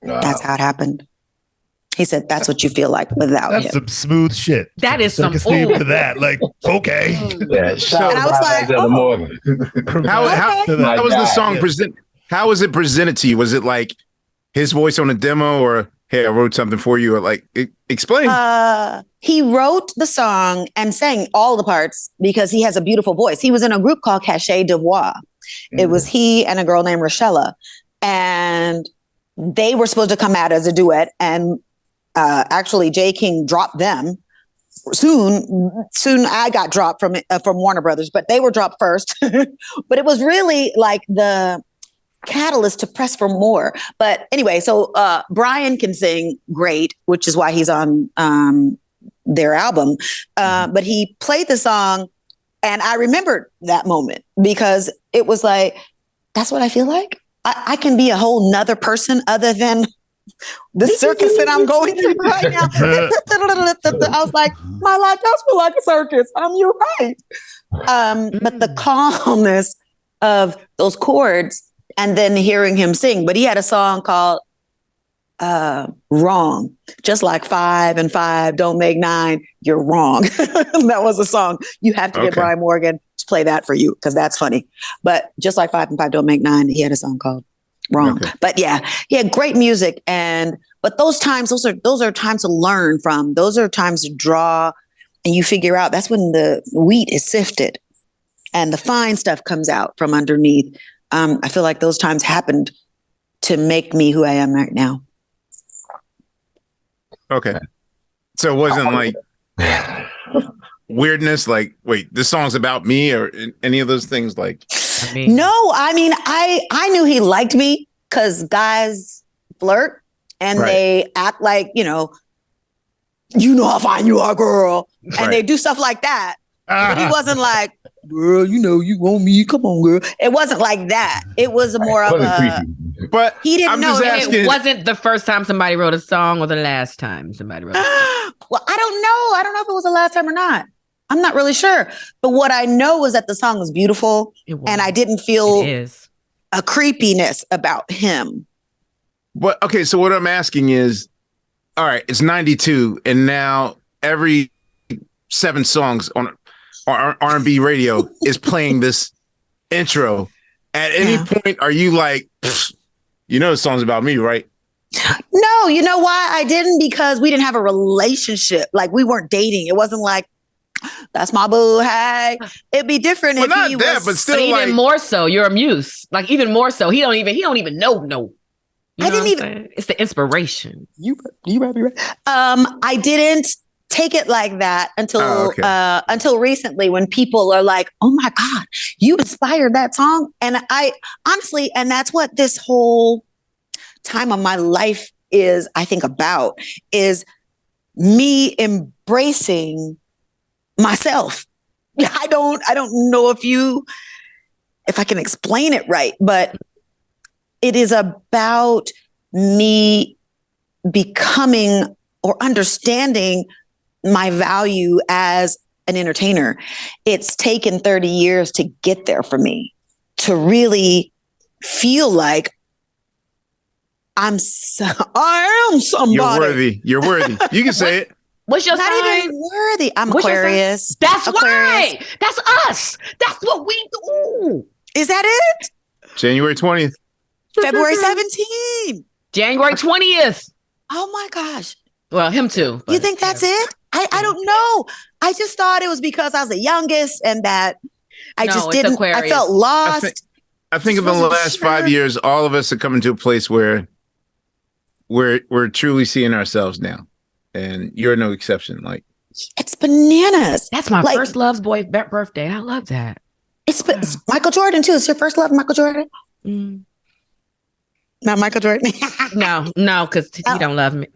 that's how it happened. He said, that's what you feel like without him. That's some smooth shit. That is some name to that. Like, okay. Yeah, and I was like, how was the song presented? How was it presented to you? Was it like his voice on a demo or, hey, I wrote something for you? Or like, explain. He wrote the song and sang all the parts because he has a beautiful voice. He was in a group called Cachet de Voix. It was he and a girl named Rochella. And they were supposed to come out as a duet. And actually, J. King dropped them. Soon I got dropped from Warner Brothers, but they were dropped first. But it was really like catalyst to press for more. But anyway, so Brian can sing great, which is why he's on their album. But he played the song, and I remembered that moment because it was like, that's what I feel like. I can be a whole nother person other than the circus that I'm going through right now. I was like, my life does feel like a circus. You're right. But the calmness of those chords and then hearing him sing. But he had a song called Wrong. Just like 5 and 5 don't make 9. You're wrong. That was a song. You have to get Brian Morgan to play that for you because that's funny. But just like 5 and 5 don't make 9, he had a song called Wrong. But yeah, he had great music. But those times, those are times to learn from. Those are times to draw, and you figure out. That's when the wheat is sifted and the fine stuff comes out from underneath. I feel like those times happened to make me who I am right now. Okay. So it wasn't like weirdness, like, wait, this song's about me or any of those things? Like, no, I mean, I knew he liked me because guys flirt and they act like, you know how fine you are, girl. And they do stuff like that. But he wasn't like, girl, you want me. Come on, girl. It wasn't like that. It was more of a... But he didn't know. It wasn't the first time somebody wrote a song or the last time somebody wrote a song. Well, I don't know. I don't know if it was the last time or not. I'm not really sure. But what I know is that the song was beautiful. And I didn't feel a creepiness about him. But okay, so what I'm asking is, all right, it's 92, and now every 7 songs on R&B radio is playing this intro. At any point, are you like, the song's about me, right? No, you know why I didn't? Because we didn't have a relationship. Like, we weren't dating. It wasn't like, that's my boo. Hey, it'd be different if he was. But still, even more so, you're a muse. Like, even more so, he don't even know. You know I didn't even. It's the inspiration. You might be right. I didn't take it like that until recently, when people are like, "Oh my God, you inspired that song," and I honestly, and that's what this whole time of my life is, I think, about is me embracing myself. I don't know if I can explain it right, but it is about me becoming or understanding my value as an entertainer. It's taken 30 years to get there for me, to really feel like I am somebody. You're worthy. You can say it. What's your Not sign? even worthy. I'm Aquarius. That's Aquarius. right. That's us. That's what we do. Is that it? January 20th. February 17th. January 20th. Oh my gosh. Well, him too. You think that's it? I don't know. I just thought it was because I was the youngest and that I just didn't. Aquarius. I felt lost. I think in the last 5 years, all of us are coming to a place where we're truly seeing ourselves now. And you're no exception. Like, it's bananas. That's my first love's boy birthday. I love that. It's Michael Jordan too. It's your first love, Michael Jordan? Not Michael Jordan. no, because he don't love me.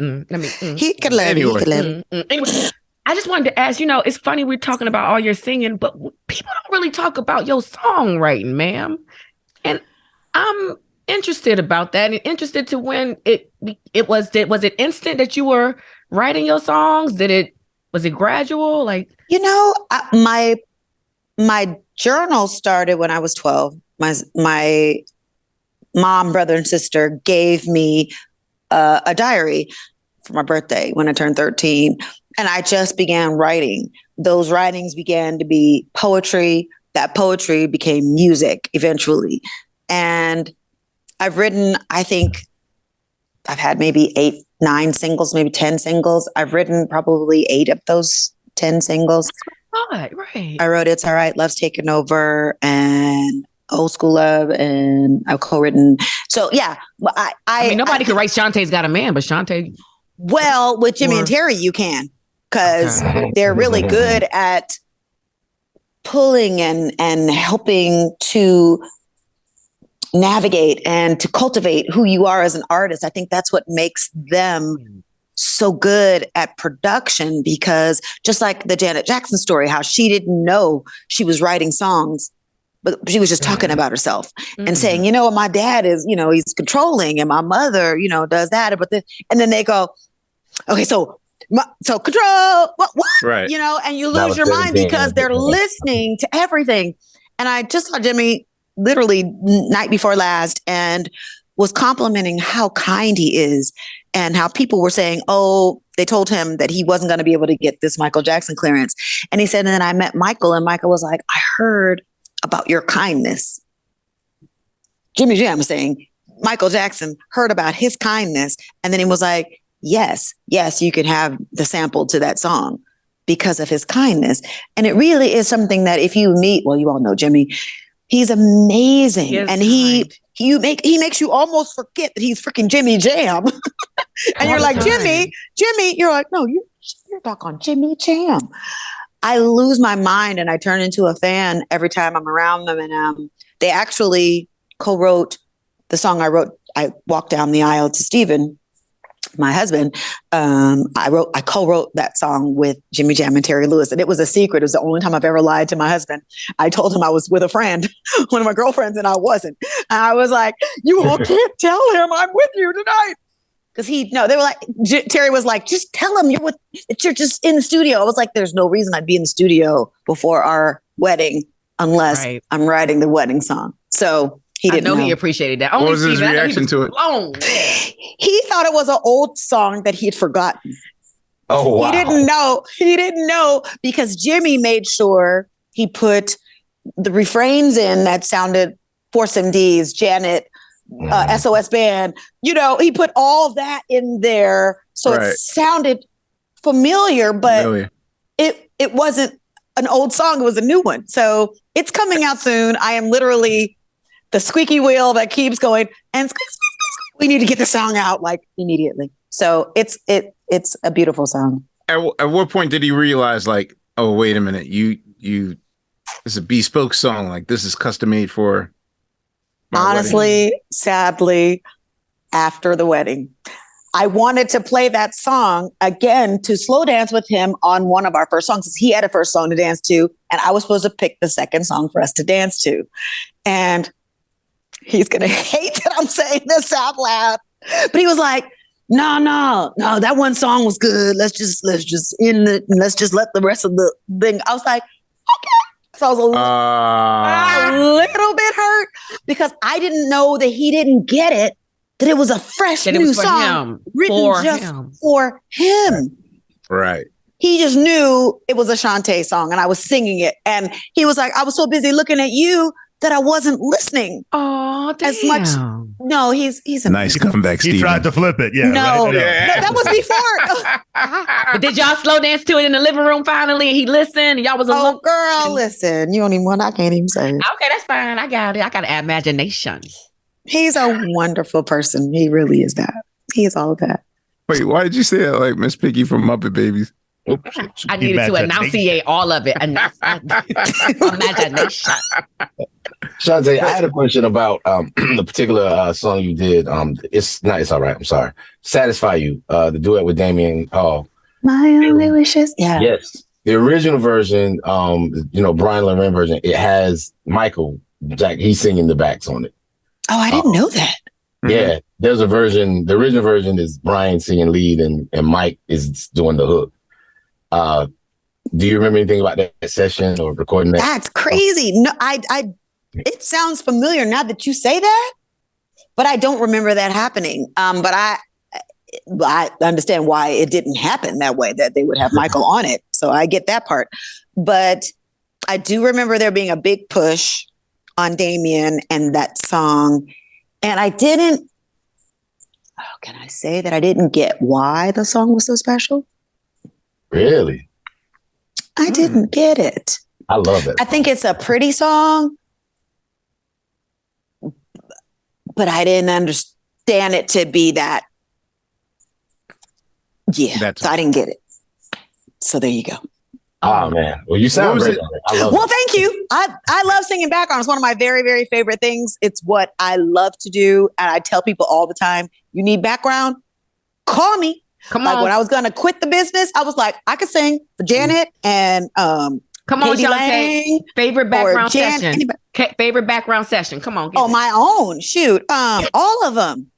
He could love anyway. Anyway, I just wanted to ask. It's funny we're talking about all your singing, but people don't really talk about your songwriting, ma'am. And I'm interested about that, and interested to when it was. Was it instant that you were writing your songs? Was it gradual? Like, my journal started when I was 12. My mom, brother, and sister gave me a diary for my birthday when I turned 13. And I just began writing. Those writings began to be poetry. That poetry became music eventually. And I've written, I think I've had maybe 8, 9 singles, maybe 10 singles. I've written probably 8 of those 10 singles. Right. I wrote It's All Right, Love's Taken Over, and Old School Love, and I've co-written. So yeah, I mean, nobody could write Chante's Got a Man, but Chante. Well, with Jimmy and Terry, you can, because they're really good at pulling and helping to navigate and to cultivate who you are as an artist. I think that's what makes them so good at production, because just like the Janet Jackson story, how she didn't know she was writing songs, but she was just talking about herself and saying, you know, my dad is, you know, he's controlling, and my mother, you know, does that. But and then they go, okay, so control, what? Right. You know, and you lose your mind because they're listening to everything. And I just saw Jimmy literally night before last and was complimenting how kind he is, and how people were saying, oh, they told him that he wasn't going to be able to get this Michael Jackson clearance. And he said, and then I met Michael, and Michael was like, I heard about your kindness. Jimmy Jam was saying Michael Jackson heard about his kindness. And then he was like, yes, you can have the sample to that song because of his kindness. And it really is something that if you meet, well, you all know Jimmy, he's amazing. And he makes you almost forget that he's freaking Jimmy Jam. And you're like, Jimmy, you're like, no, you're talking Jimmy Jam. I lose my mind and I turn into a fan every time I'm around them. And they actually co-wrote the song I wrote. I walked down the aisle to Stephen, my husband. I co-wrote that song with Jimmy Jam and Terry Lewis. And it was a secret. It was the only time I've ever lied to my husband. I told him I was with a friend, one of my girlfriends, and I wasn't. And I was like, you all can't tell him I'm with you tonight. Because they were like, Terry was like, just tell him you're just in the studio. I was like, there's no reason I'd be in the studio before our wedding unless I'm writing the wedding song. So he didn't know. He appreciated that. What was his reaction to it? He thought it was an old song that he had forgotten. Oh, wow. He didn't know because Jimmy made sure he put the refrains in that sounded Force MDs, Janet, SOS Band, you know, he put all that in there. So it sounded familiar, but it wasn't an old song. It was a new one. So it's coming out soon. I am literally the squeaky wheel that keeps going and squeak, squeak, squeak, squeak. We need to get the song out like immediately. So it's a beautiful song. At what point did he realize like, oh, wait a minute, it's a bespoke song. Like this is custom made for honestly, sadly, after the wedding. I wanted to play that song again to slow dance with him on one of our first songs. He had a first song to dance to, and I was supposed to pick the second song for us to dance to. And he's going to hate that I'm saying this out loud. But he was like, no, that one song was good. Let's just let the rest of the thing. I was like, okay. So I was a little bit hurt because I didn't know that he didn't get it, that it was a fresh new song written for him. Right. He just knew it was a Chanté song and I was singing it. And he was like, I was so busy looking at you that I wasn't listening. Oh, damn. As much. No, he's a nice comeback, Steve. He tried to flip it. Yeah. No, right? no, that was before. But did y'all slow dance to it in the living room finally? And he listened. And y'all was alone. Oh, girl, listen. You don't even want. I can't even say it. Okay, that's fine. I got it. I got an imagination. He's a wonderful person. He really is that. He is all of that. Wait, why did you say that like Miss Piggy from Muppet Babies? I needed to enunciate all of it. Imagination. Chante, I had a question about the particular song you did. It's all right. I'm sorry. Satisfy You, the duet with Damian Hall. My only wishes. Yeah. Yes. The original version, Brian Loren version, it has Michael Jack. He's singing the backs on it. Oh, I didn't know that. Yeah. There's a version. The original version is Brian singing lead and Mike is doing the hook. Do you remember anything about that session or recording that? That's crazy. No, it sounds familiar now that you say that, but I don't remember that happening. But I understand why it didn't happen that way, that they would have Michael on it. So I get that part. But I do remember there being a big push on Damian and that song. And I didn't, can I say that I didn't get why the song was so special? Really? I didn't get it. I love it. I think it's a pretty song, but I didn't understand it to be that. Yeah, so I didn't get it. So there you go. Oh man, well you sound great. I love Well, it. thank you. I love singing background. It's one of my very, very favorite things. It's what I love to do. And I tell people all the time, you need background, call me. Come Like on. when I was going to quit the business, I was like, I could sing for Janet and Come on, Katie Chante. Lang Favorite background Jan- session. anybody. Favorite background session. Come on. Get it. my own. Shoot. All of them.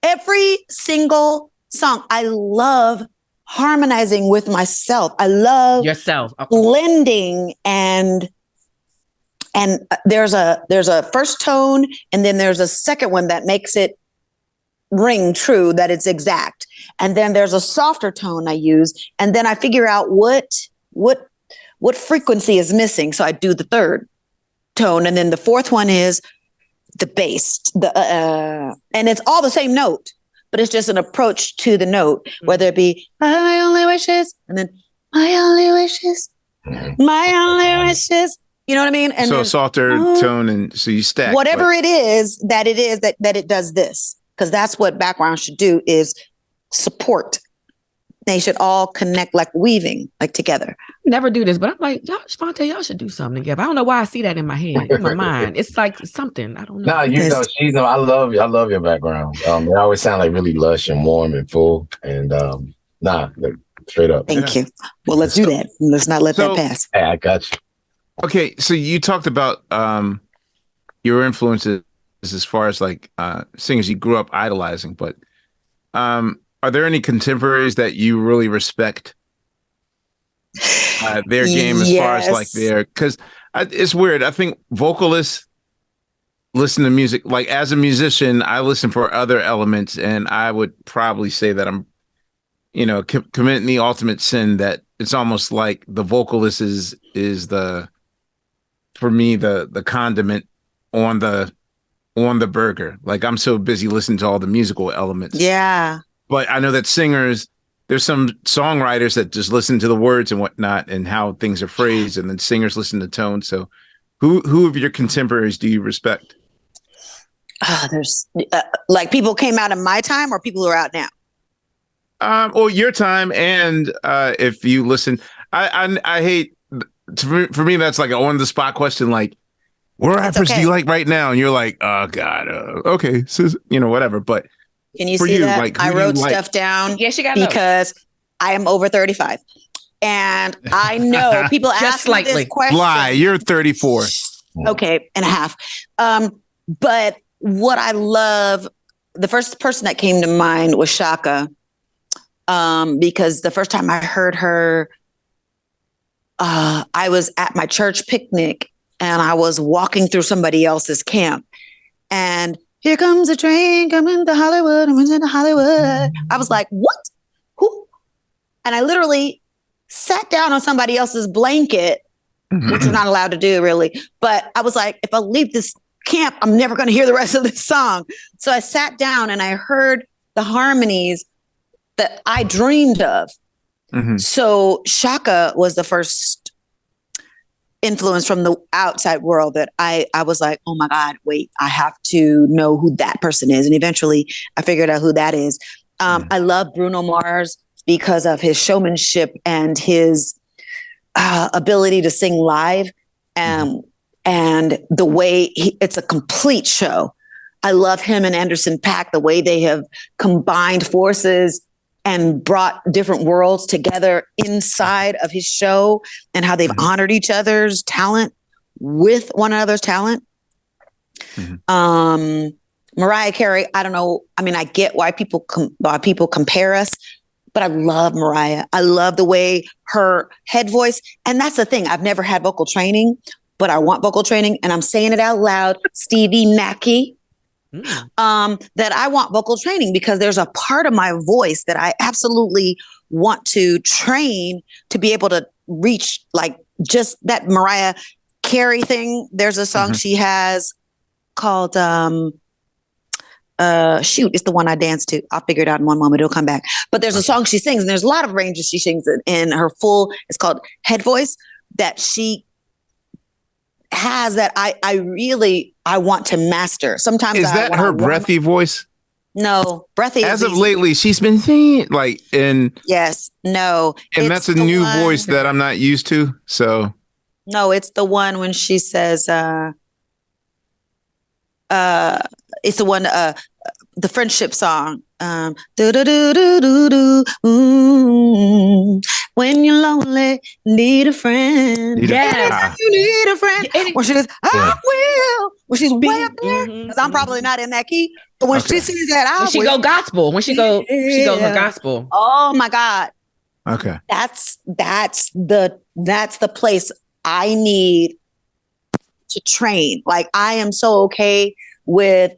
Every single song. I love harmonizing with myself. I love Yourself. Okay. blending and there's a first tone and then there's a second one that makes it ring true, that it's exact. And then there's a softer tone I use, and then I figure out what frequency is missing. So I do the third tone, and then the fourth one is the bass. And it's all the same note, but it's just an approach to the note, whether it be my only wishes, and then my only wishes, my only wishes. You know what I mean? And so then, a softer tone, and so you stack whatever like, it is that it does this, because that's what background should do, is support. They should all connect like weaving, like together. Never do this, but I'm like, y'all, Chanté, y'all should do something together. I don't know why I see that in my head, in my mind. It's like something. I don't know. No, you know, I love you. I love your background. They always sound like really lush and warm and full. And like, straight up. Thank you. Well, let's do that. Let's not let that pass. Hey, I got you. Okay, so you talked about your influences as far as like singers you grew up idolizing, but are there any contemporaries that you really respect their game as far as like their, because it's weird. I think vocalists listen to music, like as a musician, I listen for other elements, and I would probably say that I'm, committing the ultimate sin, that it's almost like the vocalist is the, for me, the condiment on the burger. Like I'm so busy listening to all the musical elements. Yeah. But I know that singers, there's some songwriters that just listen to the words and whatnot and how things are phrased, and then singers listen to tone. So who of your contemporaries do you respect? There's like people came out in my time or people who are out now? Well, your time, and if you listen, I hate, for me, that's like an on the spot question. Like, what rappers do you like right now? And you're like, oh God, okay, so, whatever. But can you see that? Like, I wrote stuff down. Yes, you got because I am over 35, and I know people ask me this question. Lie, you're 34. Okay, and a half. But what I love, the first person that came to mind was Shaka. Because the first time I heard her, I was at my church picnic and I was walking through somebody else's camp, and here comes a train coming to Hollywood. I'm into Hollywood. I was like, what? Who? And I literally sat down on somebody else's blanket, which you're not allowed to do really. But I was like, if I leave this camp, I'm never going to hear the rest of this song. So I sat down and I heard the harmonies that I dreamed of. So Shaka was the first influence from the outside world that I was like, oh my God, wait, I have to know who that person is. And eventually I figured out who that is. I love Bruno Mars because of his showmanship and his ability to sing live, and the way it's a complete show. I love him and Anderson .Paak, the way they have combined forces and brought different worlds together inside of his show, and how they've honored each other's talent with one another's talent. Mariah Carey, I don't know. I mean, I get why people compare us, but I love Mariah. I love the way her head voice, and that's the thing. I've never had vocal training, but I want vocal training, and I'm saying it out loud. Stevie Mackey. That I want vocal training, because there's a part of my voice that I absolutely want to train to be able to reach, like just that Mariah Carey thing. There's a song she has called it's the one I dance to. I'll figure it out in one moment. It'll come back. But there's a song she sings, and there's a lot of ranges she sings in her full, it's called Head Voice, that she has that I want to master. Sometimes is that her breathy voice? No, breathy. As is of easy. lately, she's been singing like Yes, no, and it's that's a the new one- voice that I'm not used to. So No, it's the one when she says, it's the one, the friendship song. Do do do do do do. When you're lonely, need a friend. Yes. You need a friend. Yeah, When she goes, I will. When she's way up there, Mhm, because I'm probably not in that key. But when she sings that, I When she will. go gospel, when she go her Yeah. gospel. Oh my God. okay. That's the place I need to train. Like I am so okay with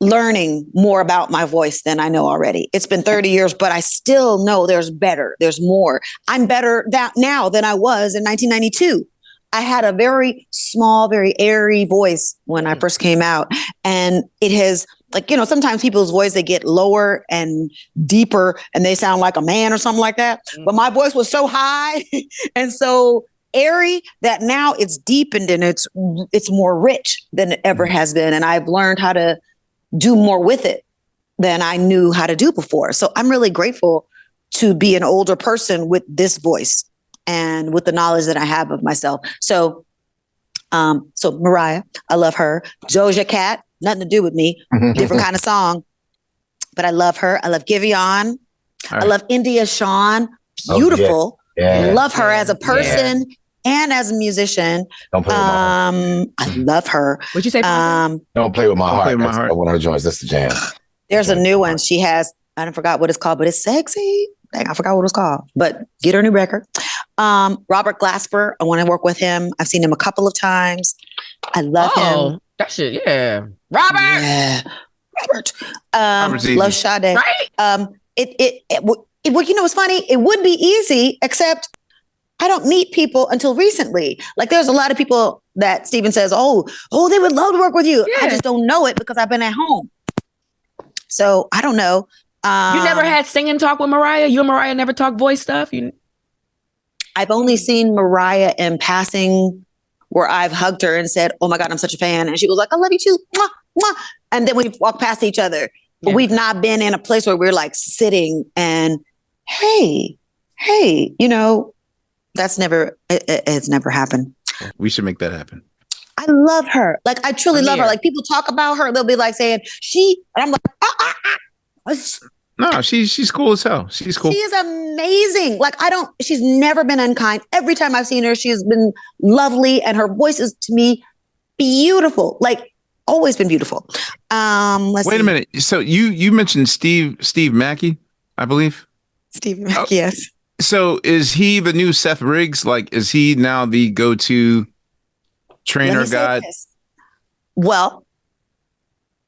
learning more about my voice than I know already. It's been 30 years, but I still know there's better. There's more. I'm better now than I was in 1992. I had a very small, very airy voice when I first came out. And it has, like, you know, sometimes people's voice, they get lower and deeper and they sound like a man or something like that. But my voice was so high and so airy that now it's deepened and it's more rich than it ever has been. And I've learned how to do more with it than I knew how to do before. So I'm really grateful to be an older person with this voice and with the knowledge that I have of myself. So Mariah, I love her. Doja Cat, nothing to do with me, different kind of song, but I love her. I love Giveon. I love India Shawn, beautiful. Love her as a person and as a musician. Don't play with my heart. I love her. What'd you say? Don't play with my Don't heart. play with my That's heart. one of her joints. That's the jam. There's a new one. She has, I don't forgot what it's called, but it's sexy. Dang, I forgot what it was called, but get her new record. Robert Glasper, I want to work with him. I've seen him a couple of times. I love him. That shit, yeah. Robert! Yeah. Robert. Robert's easy. Love Sade. Right? Well, you know, it's funny. It would be easy, except I don't meet people until recently. Like there's a lot of people that Steven says, oh, they would love to work with you. Yeah. I just don't know it because I've been at home. So I don't know. You never had singing talk with Mariah? You and Mariah never talk voice stuff? I've only seen Mariah in passing where I've hugged her and said, oh my God, I'm such a fan. And she was like, I love you too. Mwah, mwah. And then we walked past each other. But we've not been in a place where we're like sitting and, hey, you know, it's never happened. We should make that happen. I love her. Like I truly love her. here. Like people talk about her, they'll be like saying and I'm like, No, she's cool as hell. She's cool. She is amazing. Like she's never been unkind. Every time I've seen her, she has been lovely and her voice is to me beautiful. Like always been beautiful. Wait a minute. So you mentioned Steve Mackey, I believe. Steve Mackey, yes. So is he the new Seth Riggs? Like, is he now the go-to trainer guy? Well,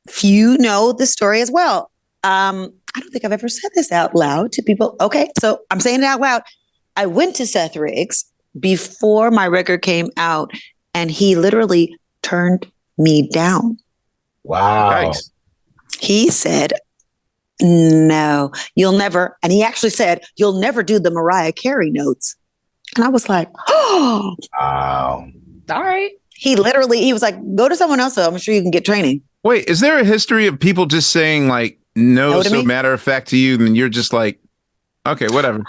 if you know the story as well, I don't think I've ever said this out loud to people. Okay, so I'm saying it out loud. I went to Seth Riggs before my record came out, and he literally turned me down. Wow. Nice. He said, no, you'll never. And he actually said, you'll never do the Mariah Carey notes. And I was like, oh, Wow. All right. he was like, go to someone else. So I'm sure you can get training. Wait, is there a history of people just saying like no to so me? matter of fact to you, and you're just like, okay, whatever.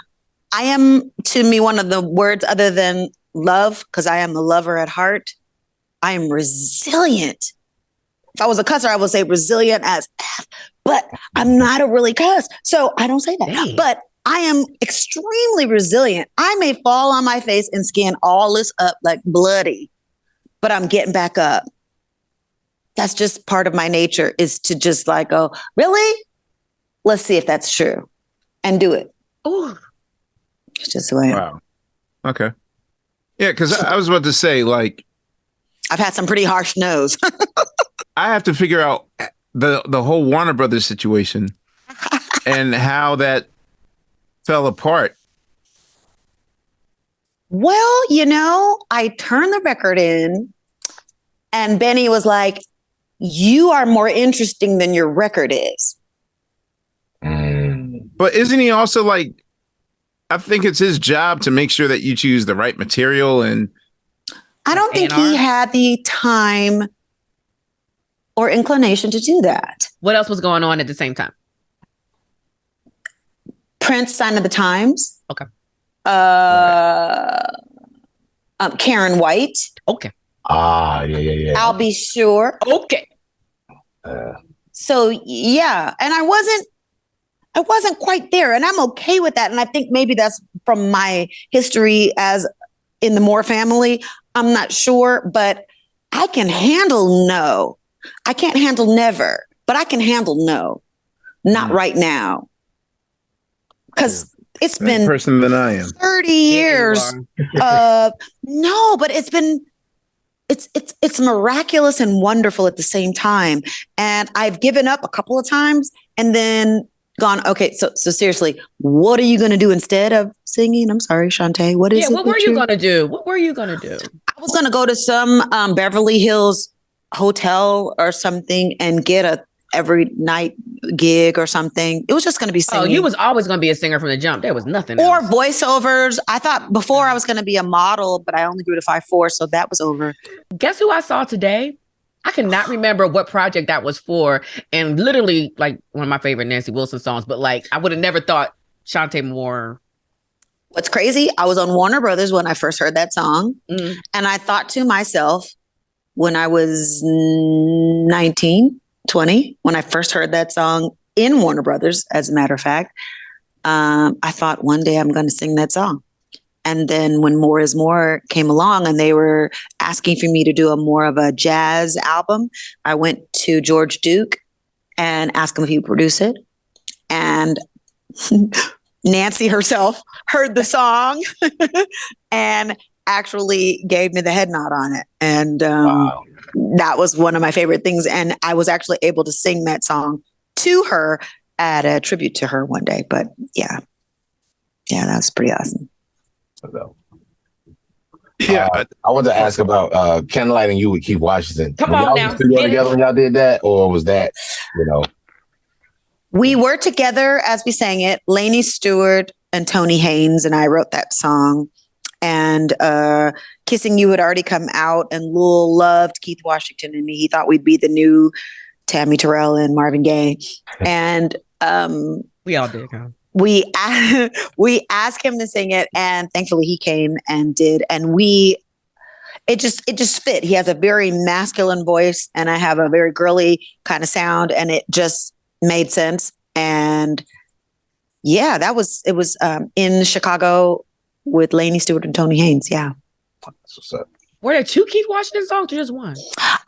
I am, to me, one of the words other than love, because I am a lover at heart. I am resilient. If I was a cusser, I would say resilient as F, but I'm not a really cuss. So I don't say that. Dang. But I am extremely resilient. I may fall on my face and skin all this up like bloody, but I'm getting back up. That's just part of my nature, is to just like go, really? Let's see if that's true and do it. Ooh. It's just the way I am. Wow. Okay. Yeah, because I was about to say, like, I've had some pretty harsh no's. I have to figure out the whole Warner Brothers situation and how that fell apart. Well, I turned the record in and Benny was like, you are more interesting than your record is. But isn't he also like, I think it's his job to make sure that you choose the right material, and I don't think he had the time or inclination to do that. What else was going on at the same time? Prince, Sign of the Times. Okay. Karen White. Okay. Yeah. I'll Be Sure. Okay. So yeah, and I wasn't quite there, and I'm okay with that. And I think maybe that's from my history as in the Moore family. I'm not sure, but I can handle no. I can't handle never, but I can handle no. Not right now. Because it's been person than I am. 30 years. No, but it's been it's miraculous and wonderful at the same time. And I've given up a couple of times and then gone, okay, so seriously, what are you going to do instead of singing? I'm sorry, Chante. What is it? What were you going to do? What were you going to do? I was going to go to some Beverly Hills hotel or something and get a every night gig or something. It was just going to be singing. Oh, you was always going to be a singer from the jump. There was nothing or else. Voiceovers. I thought before I was going to be a model, but I only grew to 5'4", so that was over. Guess who I saw today? I cannot remember what project that was for, and literally like one of my favorite Nancy Wilson songs. But like, I would have never thought Chanté Moore. What's crazy? I was on Warner Brothers when I first heard that song, and I thought to myself when I was 19. 20 when I first heard that song in Warner Brothers, as a matter of fact, I thought one day I'm going to sing that song. And then when More is More came along and they were asking for me to do more of a jazz album, I went to George Duke and asked him if he would produce it. And Nancy herself heard the song and actually gave me the head nod on it. And wow. That was one of my favorite things. And I was actually able to sing that song to her at a tribute to her one day. But yeah, that was pretty awesome. Yeah, I wanted to ask about Candlelight and You with Keith Washington. Come on now. Y'all together when y'all did that, or was that, We were together as we sang it. Lainey Stewart and Tony Haynes and I wrote that song. And Kissing You had already come out, and Louil loved Keith Washington, and he thought we'd be the new Tammy Terrell and Marvin Gaye. And we all did. Huh? We asked him to sing it, and thankfully he came and did. And it just fit. He has a very masculine voice, and I have a very girly kind of sound, and it just made sense. And yeah, it was in Chicago with Lainey Stewart and Tony Haynes. Yeah. What's up? Were there two Keith Washington songs or just one?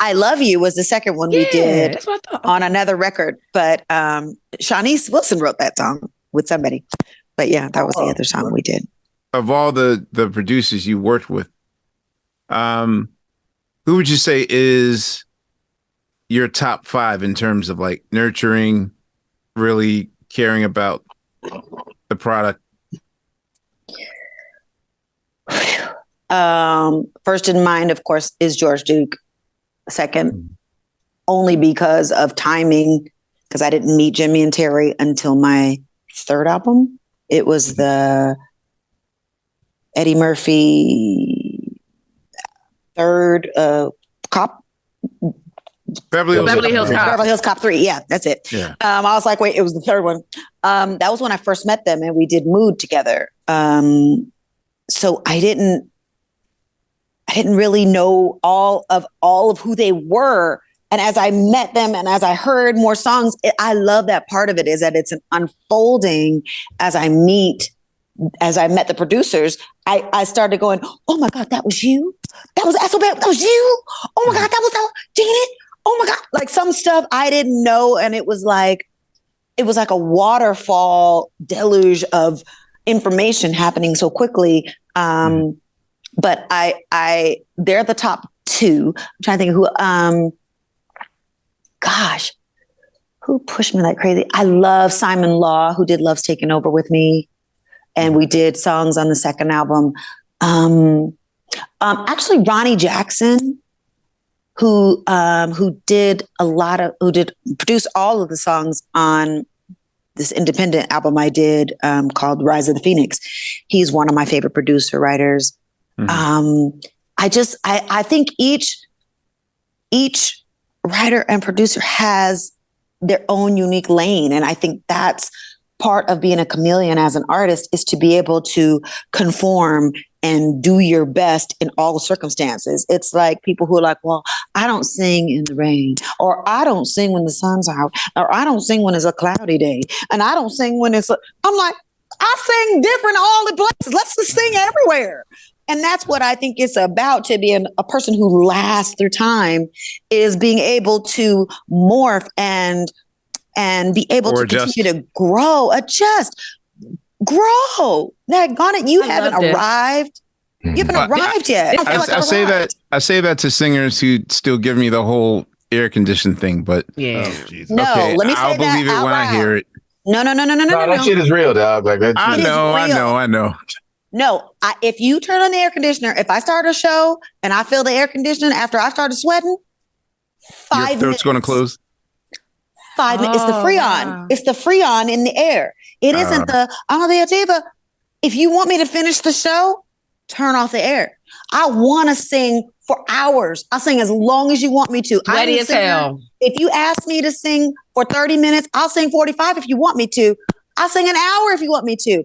I Love You was the second one we did that's what I thought. On another record. But Shanice Wilson wrote that song with somebody. But yeah, that was the other song we did. Of all the producers you worked with, who would you say is your top 5 in terms of like nurturing, really caring about the product? First in mind, of course, is George Duke. Second, only because of timing, because I didn't meet Jimmy and Terry until my third album. It was the Eddie Murphy third Cop. Beverly Hills Cop. Beverly Hills Cop 3. Yeah, that's it. Yeah. I was like, wait, it was the third one. That was when I first met them, and we did Mood together. So I didn't really know all of who they were. And as I met them and as I heard more songs, I love that part of it, is that it's an unfolding as I met the producers. I started going, oh my God, that was you? That was Asselbad? That was you? Oh my God, that was Janet? Oh my God. Like some stuff I didn't know. And it was like a waterfall deluge of information happening so quickly. But they're the top 2. I'm trying to think of who pushed me like crazy. I love Simon Law, who did Love's Taken Over with me. And we did songs on the second album. Actually Ronnie Jackson, who produced all of the songs on this independent album I did called Rise of the Phoenix. He's one of my favorite producer writers. I think each writer and producer has their own unique lane. And I think that's part of being a chameleon as an artist, is to be able to conform and do your best in all circumstances. It's like people who are like, well, I don't sing in the rain, or I don't sing when the sun's out, or I don't sing when it's a cloudy day, and I don't sing when I'm like, I sing different all the places. Let's just sing everywhere. And that's what I think it's about, to be a person who lasts through time, is being able to morph and be able to continue to grow, adjust, grow. Daggone it, you haven't arrived. You haven't arrived yet. I say that to singers who still give me the whole air conditioned thing, but no, okay, let me say I'll believe it when I hear it. No. That shit is real, dog. Like that. I know. No, if you turn on the air conditioner, if I start a show and I feel the air conditioning after I started sweating, 5 minutes. Your throat's going to close? 5 minutes. It's the Freon. Wow. It's the Freon in the air. It isn't if you want me to finish the show, turn off the air. I want to sing for hours. I'll sing as long as you want me to. Ready as hell. If you ask me to sing for 30 minutes, I'll sing 45 if you want me to. I'll sing an hour if you want me to.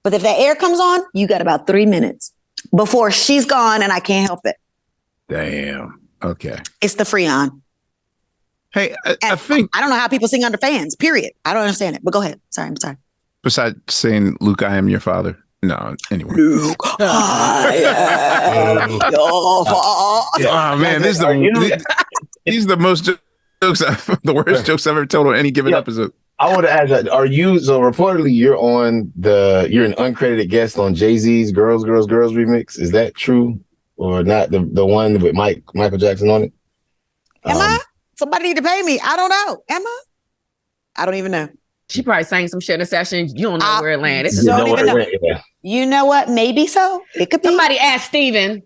But if that air comes on, you got about 3 minutes before she's gone and I can't help it. Damn. Okay. It's the Freon. Hey, I think... I don't know how people sing under fans, period. I don't understand it. But go ahead. I'm sorry. Besides saying, Luke, I am your father. No, anyway. Luke, I am your father. Oh, man, these are the most jokes, the worst jokes I've ever told on any given episode. I want to ask that. Are you, so reportedly you're an uncredited guest on Jay-Z's Girls, Girls, Girls remix. Is that true or not? The one with Michael Jackson on it? Am I? Somebody need to pay me. I don't know. Am I? I don't even know. She probably sang some shit in a session. You don't know where it landed. Don't even know. You know what? Maybe so. It could be. Somebody ask Steven.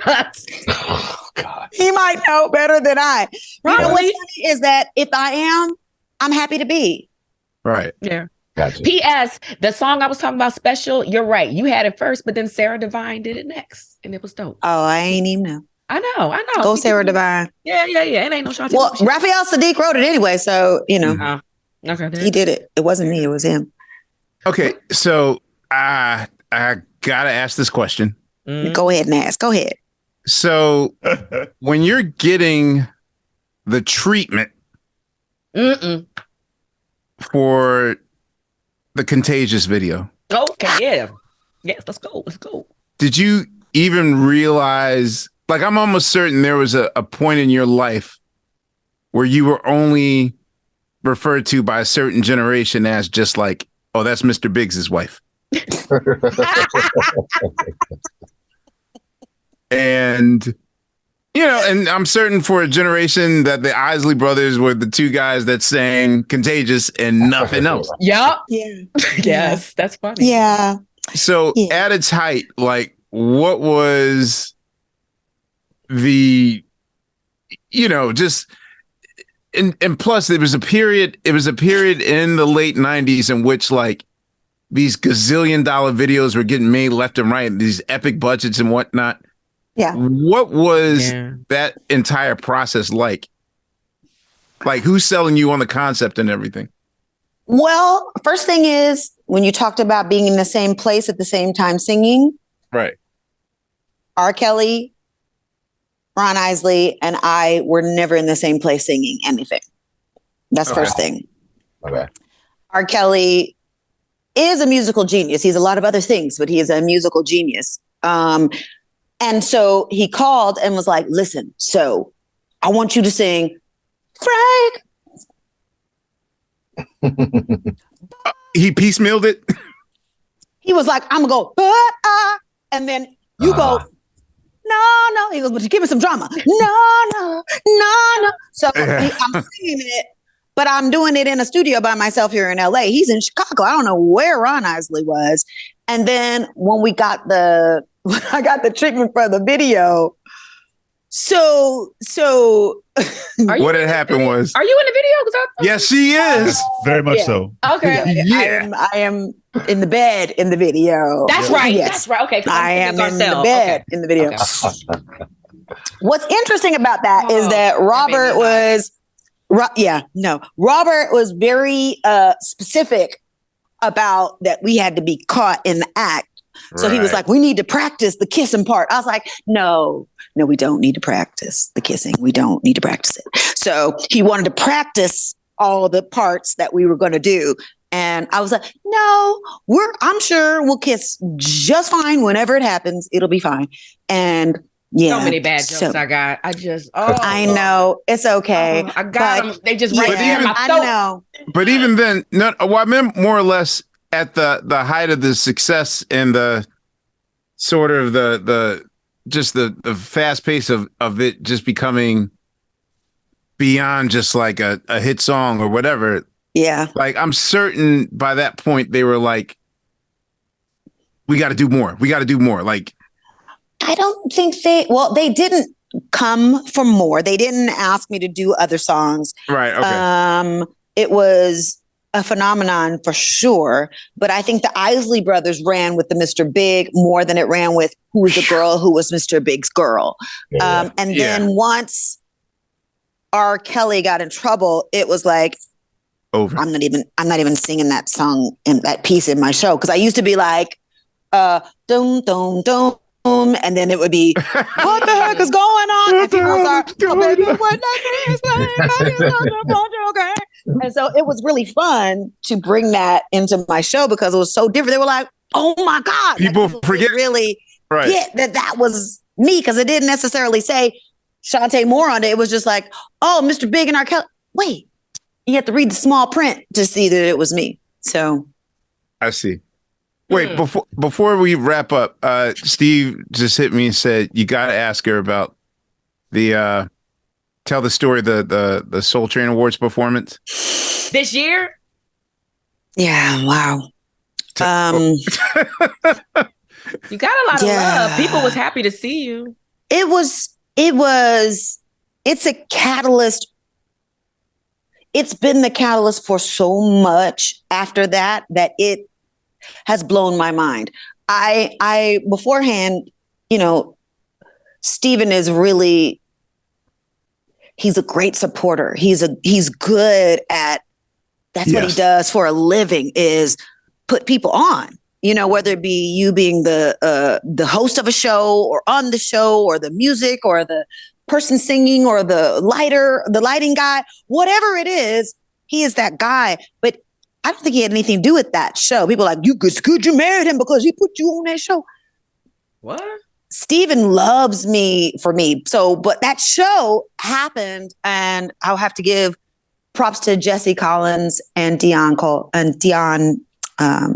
Oh, God. He might know better than I. Right. You know what's funny is that if I am, I'm happy to be. Right. Yeah. Gotcha. P.S. The song I was talking about, Special, you're right. You had it first, but then Sarah Divine did it next. And it was dope. Oh, I ain't even know. I know. Go Sarah Divine. Yeah. It ain't no Chanté. Well, Raphael Sadiq wrote it anyway, so, you know. Okay. He did it. It wasn't me. It was him. Okay. So I got to ask this question. Go ahead and ask. Go ahead. So when you're getting the treatment for the Contagious video. Okay, yeah. Yes, let's go. Did you even realize, like, I'm almost certain there was a point in your life where you were only referred to by a certain generation as just like, oh, that's Mr. Biggs's wife. And, you know, and I'm certain for a generation that the Isley Brothers were the two guys that sang Contagious and nothing else. Yep. Yeah. Yes, that's funny. Yeah. So at its height, like, what was the, you know, just, and plus there was a period in the late 90s in which, like, these gazillion-dollar videos were getting made left and right, these epic budgets and whatnot. Yeah. What was that entire process like? Like, who's selling you on the concept and everything? Well, first thing is, when you talked about being in the same place at the same time singing, right? R. Kelly, Ron Isley, and I were never in the same place singing anything. That's first thing. Okay. R. Kelly is a musical genius. He's a lot of other things, but he is a musical genius. And so he called and was like, listen, so I want you to sing Frank. He piecemealed it. He was like, I'm going to go, and then you go, no. He goes, but you give me some drama. No. So I'm singing it, but I'm doing it in a studio by myself here in LA. He's in Chicago. I don't know where Ron Isley was. And then when I got the treatment for the video, so what had happened was, are you in the video? Yes, she is. Very much so. Okay. Yeah. I am in the bed in the video. That's right. Yes. That's right. Okay. I am in the bed in the video. Okay. What's interesting about that is that Robert Robert was very specific about that we had to be caught in the act. So he was like, we need to practice the kissing part. I was like, no, we don't need to practice the kissing. We don't need to practice it. So he wanted to practice all the parts that we were going to do. And I was like, no, I'm sure we'll kiss just fine whenever it happens. It'll be fine. And yeah. So many bad jokes I got. I know. It's okay. I got them. They just right there in my throat. I know. But even then, I meant more or less at the height of the success and the sort of the fast pace of it just becoming beyond just like a hit song or whatever. Yeah. Like, I'm certain by that point they were like, we got to do more. We got to do more. Like, I don't think they didn't come for more. They didn't ask me to do other songs. Right. Okay. It was a phenomenon for sure. But I think the Isley Brothers ran with the Mr. Big more than it ran with who was the girl who was Mr. Big's girl. Then once R. Kelly got in trouble, it was like, over. I'm not even singing that song in that piece in my show. Cause I used to be like, dum, dum, dum. And then it would be, what the heck is going on? And people would start, and so it was really fun to bring that into my show because it was so different. They were like, oh my God. People forget really get that was me because it didn't necessarily say Chanté Moore on it. It was just like, oh, Mr. Big and R. Kelly. Wait, you have to read the small print to see that it was me. So I see. Wait, before we wrap up, Steve just hit me and said you got to ask her about the tell the story the Soul Train Awards performance this year. Yeah, wow. You got a lot of love. People was happy to see you. It's a catalyst. It's been the catalyst for so much after that it has blown my mind. I beforehand, Steven is really, he's a great supporter. He's good at, that's what he does for a living is put people on, whether it be you being the host of a show or on the show or the music or the person singing or the lighting guy, whatever it is, he is that guy. But I don't think he had anything to do with that show. People are like, it's good you married him because he put you on that show. What? Steven loves me for me. So, but that show happened and I'll have to give props to Jesse Collins and Dion I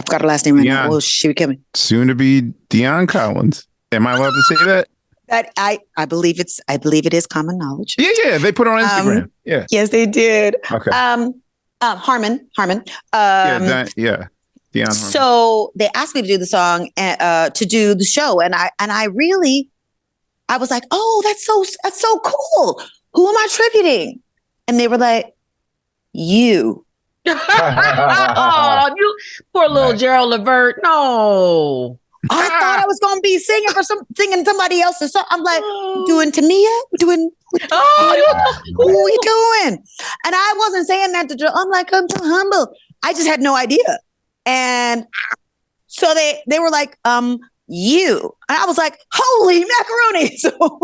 forgot her last name right now. Oh, she would kill me. Soon to be Dion Collins. Am I allowed to say that? That I believe it is common knowledge. Yeah. They put it on Instagram. Yeah. Yes, they did. Okay. Harmon. Dion Harmon. So they asked me to do the song to do the show, and I was like, oh, that's so cool. Who am I tributing? And they were like, you. Oh, you poor little Gerald Levert. No. I thought I was gonna be singing somebody else's song. I'm like, doing Tamia? Who are you doing? And I wasn't saying that to Joe. I'm like, I'm so humble. I just had no idea. And so they were like, you. And I was like, holy macaroni. So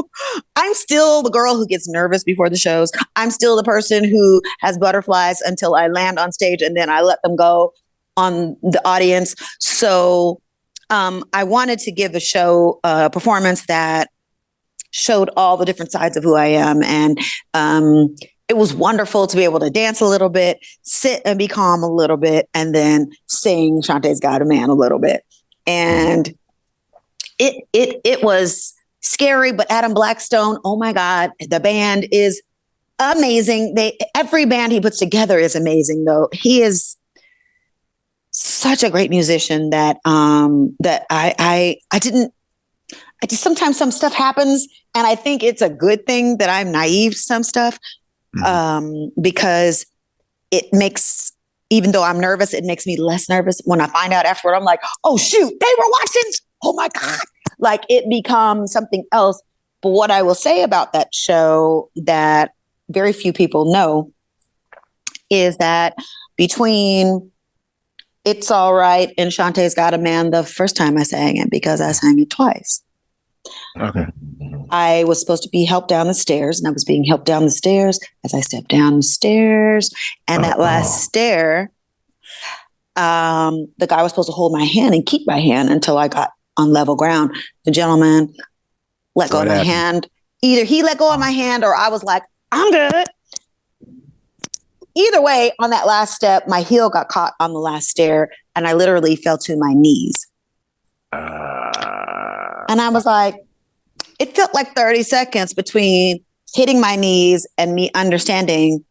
I'm still the girl who gets nervous before the shows. I'm still the person who has butterflies until I land on stage and then I let them go on the audience. So I wanted to give a show performance that showed all the different sides of who I am. And it was wonderful to be able to dance a little bit, sit and be calm a little bit, and then sing Chanté's God a Man a little bit. And it was scary, but Adam Blackstone, oh my God, the band is amazing. Every band he puts together is amazing, though. He is such a great musician that I just sometimes some stuff happens and I think it's a good thing that I'm naive to some stuff because it makes, even though I'm nervous, it makes me less nervous when I find out afterward. I'm like, oh shoot, they were watching. Oh my God. Like it becomes something else. But what I will say about that show that very few people know is that between It's All Right and Chanté's Got a Man, the first time I sang it, because I sang it twice. Okay. I was supposed to be helped down the stairs, and I was being helped down the stairs as I stepped down the stairs. And that last stair, the guy was supposed to hold my hand and keep my hand until I got on level ground. The gentleman let go of my hand. Either he let go of my hand or I was like, I'm good. Either way, on that last step, my heel got caught on the last stair and I literally fell to my knees. And I was like, it felt like 30 seconds between hitting my knees and me understanding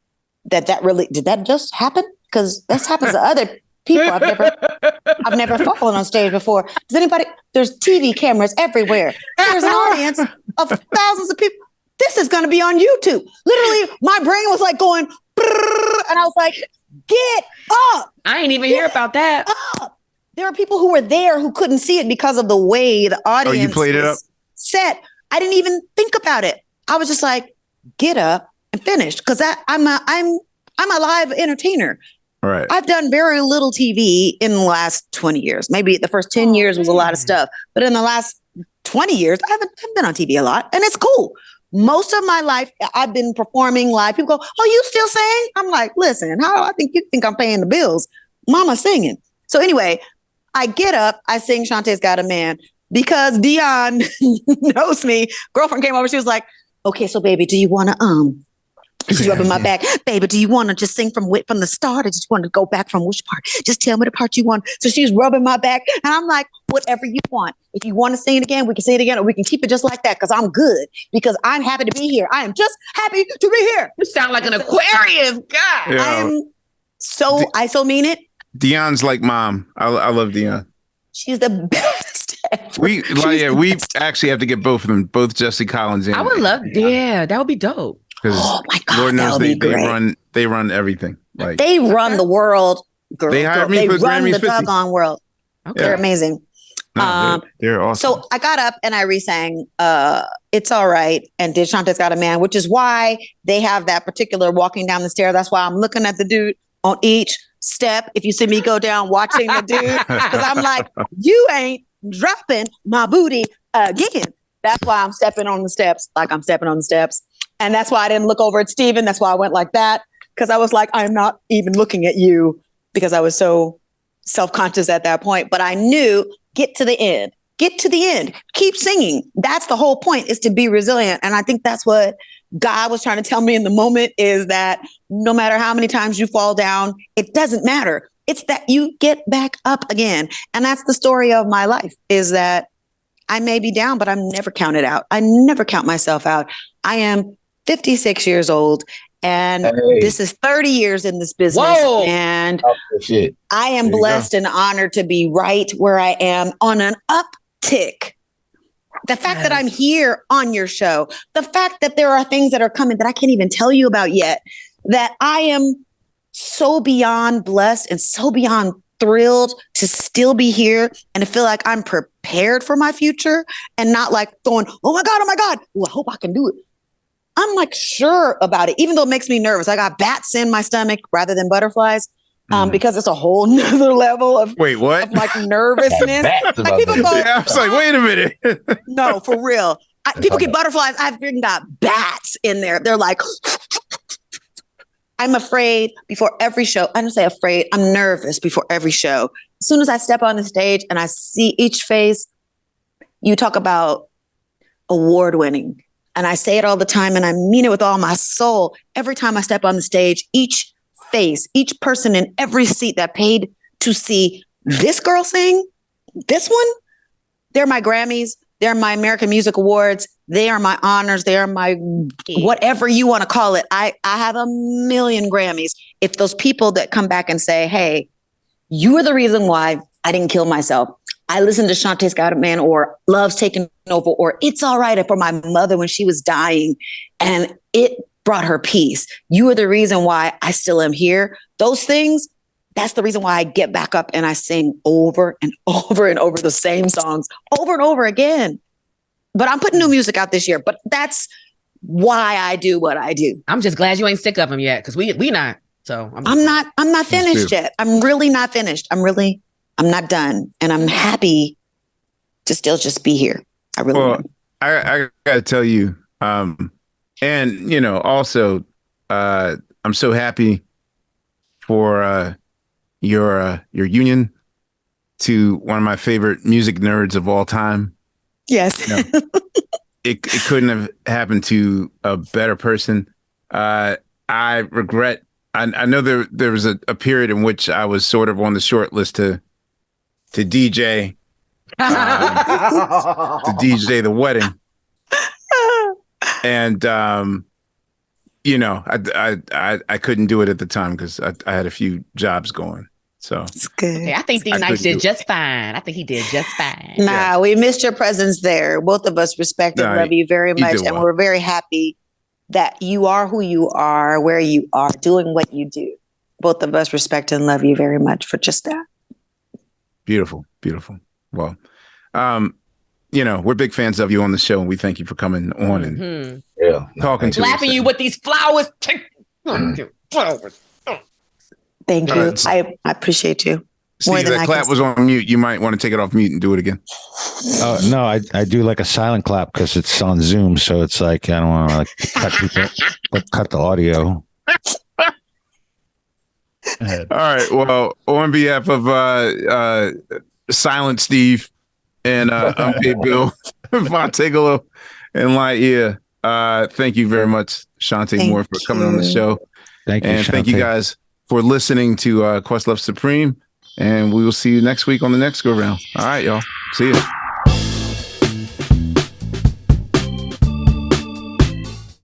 that really, did that just happen? Because this happens to other people. I've never fallen on stage before. Does anybody, there's TV cameras everywhere. There's an audience of thousands of people. This is going to be on YouTube. Literally, my brain was like going, and I was like, get up. I ain't even hear about that. Up. There are people who were there who couldn't see it because of the way the audience you played it up? set. I didn't even think about it. I was just like, get up and finish. Because I'm a live entertainer. Right. I've done very little TV in the last 20 years. Maybe the first 10 years was a lot of stuff. But in the last 20 years, I haven't been on TV a lot. And it's cool. Most of my life, I've been performing live. People go, oh, you still sing? I'm like, listen, how do I think you think I'm paying the bills? Mama's singing. So anyway, I get up. I sing Chanté's Got a Man because Dion knows me. Girlfriend came over. She was like, okay, so baby, do you want to, she's rubbing my back. Baby, do you want to just sing from the start or just want to go back from which part? Just tell me the part you want. So she's rubbing my back. And I'm like, whatever you want. If you want to sing it again, we can sing it again or we can keep it just like that because I'm good. Because I'm happy to be here. I am just happy to be here. You sound like an Aquarius guy. Yeah. I am I so mean it. Dion's like mom. I love Dion. She's the best. We actually have to get both of them, both Jesse Collins and I would love, that would be dope. Oh my God, Lord knows that would be great. they run everything. Like they run the world. Girl, they hired me for run Grammys the 50. doggone world. Okay. They're amazing. No, they're awesome. So I got up and I re-sang It's All Right and did Chanté's Got a Man, which is why they have that particular walking down the stairs. That's why I'm looking at the dude on each step. If you see me go down watching the dude, because I'm like, you ain't dropping my booty again. That's why I'm stepping on the steps like I'm stepping on the steps. And that's why I didn't look over at Steven. That's why I went like that. Because I was like, I'm not even looking at you because I was so self-conscious at that point. But I knew, get to the end. Get to the end. Keep singing. That's the whole point, is to be resilient. And I think that's what God was trying to tell me in the moment, is that no matter how many times you fall down, it doesn't matter. It's that you get back up again. And that's the story of my life, is that I may be down, but I'm never counted out. I never count myself out. I am 56 years old and this is 30 years in this business. Whoa. And Shit. I am blessed and honored to be right where I am on an uptick. The fact that I'm here on your show, the fact that there are things that are coming that I can't even tell you about yet, that I am so beyond blessed and so beyond thrilled to still be here and to feel like I'm prepared for my future and not like going, oh my God, well, I hope I can do it. I'm like sure about it, even though it makes me nervous. I got bats in my stomach rather than butterflies. Because it's a whole nother level of wait, what? Of like nervousness. Like people go, I was like, wait a minute. no, for real. People get butterflies. I've even got bats in there. They're like, I'm afraid before every show. I don't say afraid. I'm nervous before every show. As soon as I step on the stage and I see each face, you talk about award winning. And I say it all the time and I mean it with all my soul. Every time I step on the stage, each face, each person in every seat that paid to see this girl sing, this one, they're my Grammys, they're my American Music Awards, they are my honors, they are my whatever you want to call it. I have a million Grammys. If those people that come back and say, hey, you are the reason why I didn't kill myself. I listened to Chanté's Got a Man or Love's Taken Over or It's All Right for my mother when she was dying and it brought her peace. You are the reason why I still am here. Those things, that's the reason why I get back up and I sing over and over and over the same songs over and over again. But I'm putting new music out this year. But that's why I do what I do. I'm just glad you ain't sick of him yet, because we not. So I'm not finished yet. I'm really not finished. I'm not done. And I'm happy to still just be here. I really am. I gotta tell you, and also I'm so happy for your union to one of my favorite music nerds of all time. Yes. It couldn't have happened to a better person. I regret. I know there was a period in which I was sort of on the short list to DJ. To DJ the wedding, and I couldn't do it at the time because I had a few jobs going. So it's good. Okay, I think D Nice did just fine. I think he did just fine. Nah, we missed your presence there. Both of us respect and love you very much, and we're very happy that you are who you are, where you are, doing what you do. Both of us respect and love you very much for just that. Beautiful. Well, we're big fans of you on the show, and we thank you for coming on and talking to us. Slapping you with these flowers. Thank you. I appreciate you. Steve, that clap was on mute. You might want to take it off mute and do it again. No, I do like a silent clap because it's on Zoom, so it's like I don't want to cut the audio. All right. Well, on behalf of Silent Steve and Unpaid Bill, Vontegalo, and Lightyear, thank you very much, Chanté Moore, for coming on the show. Thank you, and thank you guys for listening to Questlove Supreme. And we will see you next week on the next go round. All right, y'all. See you.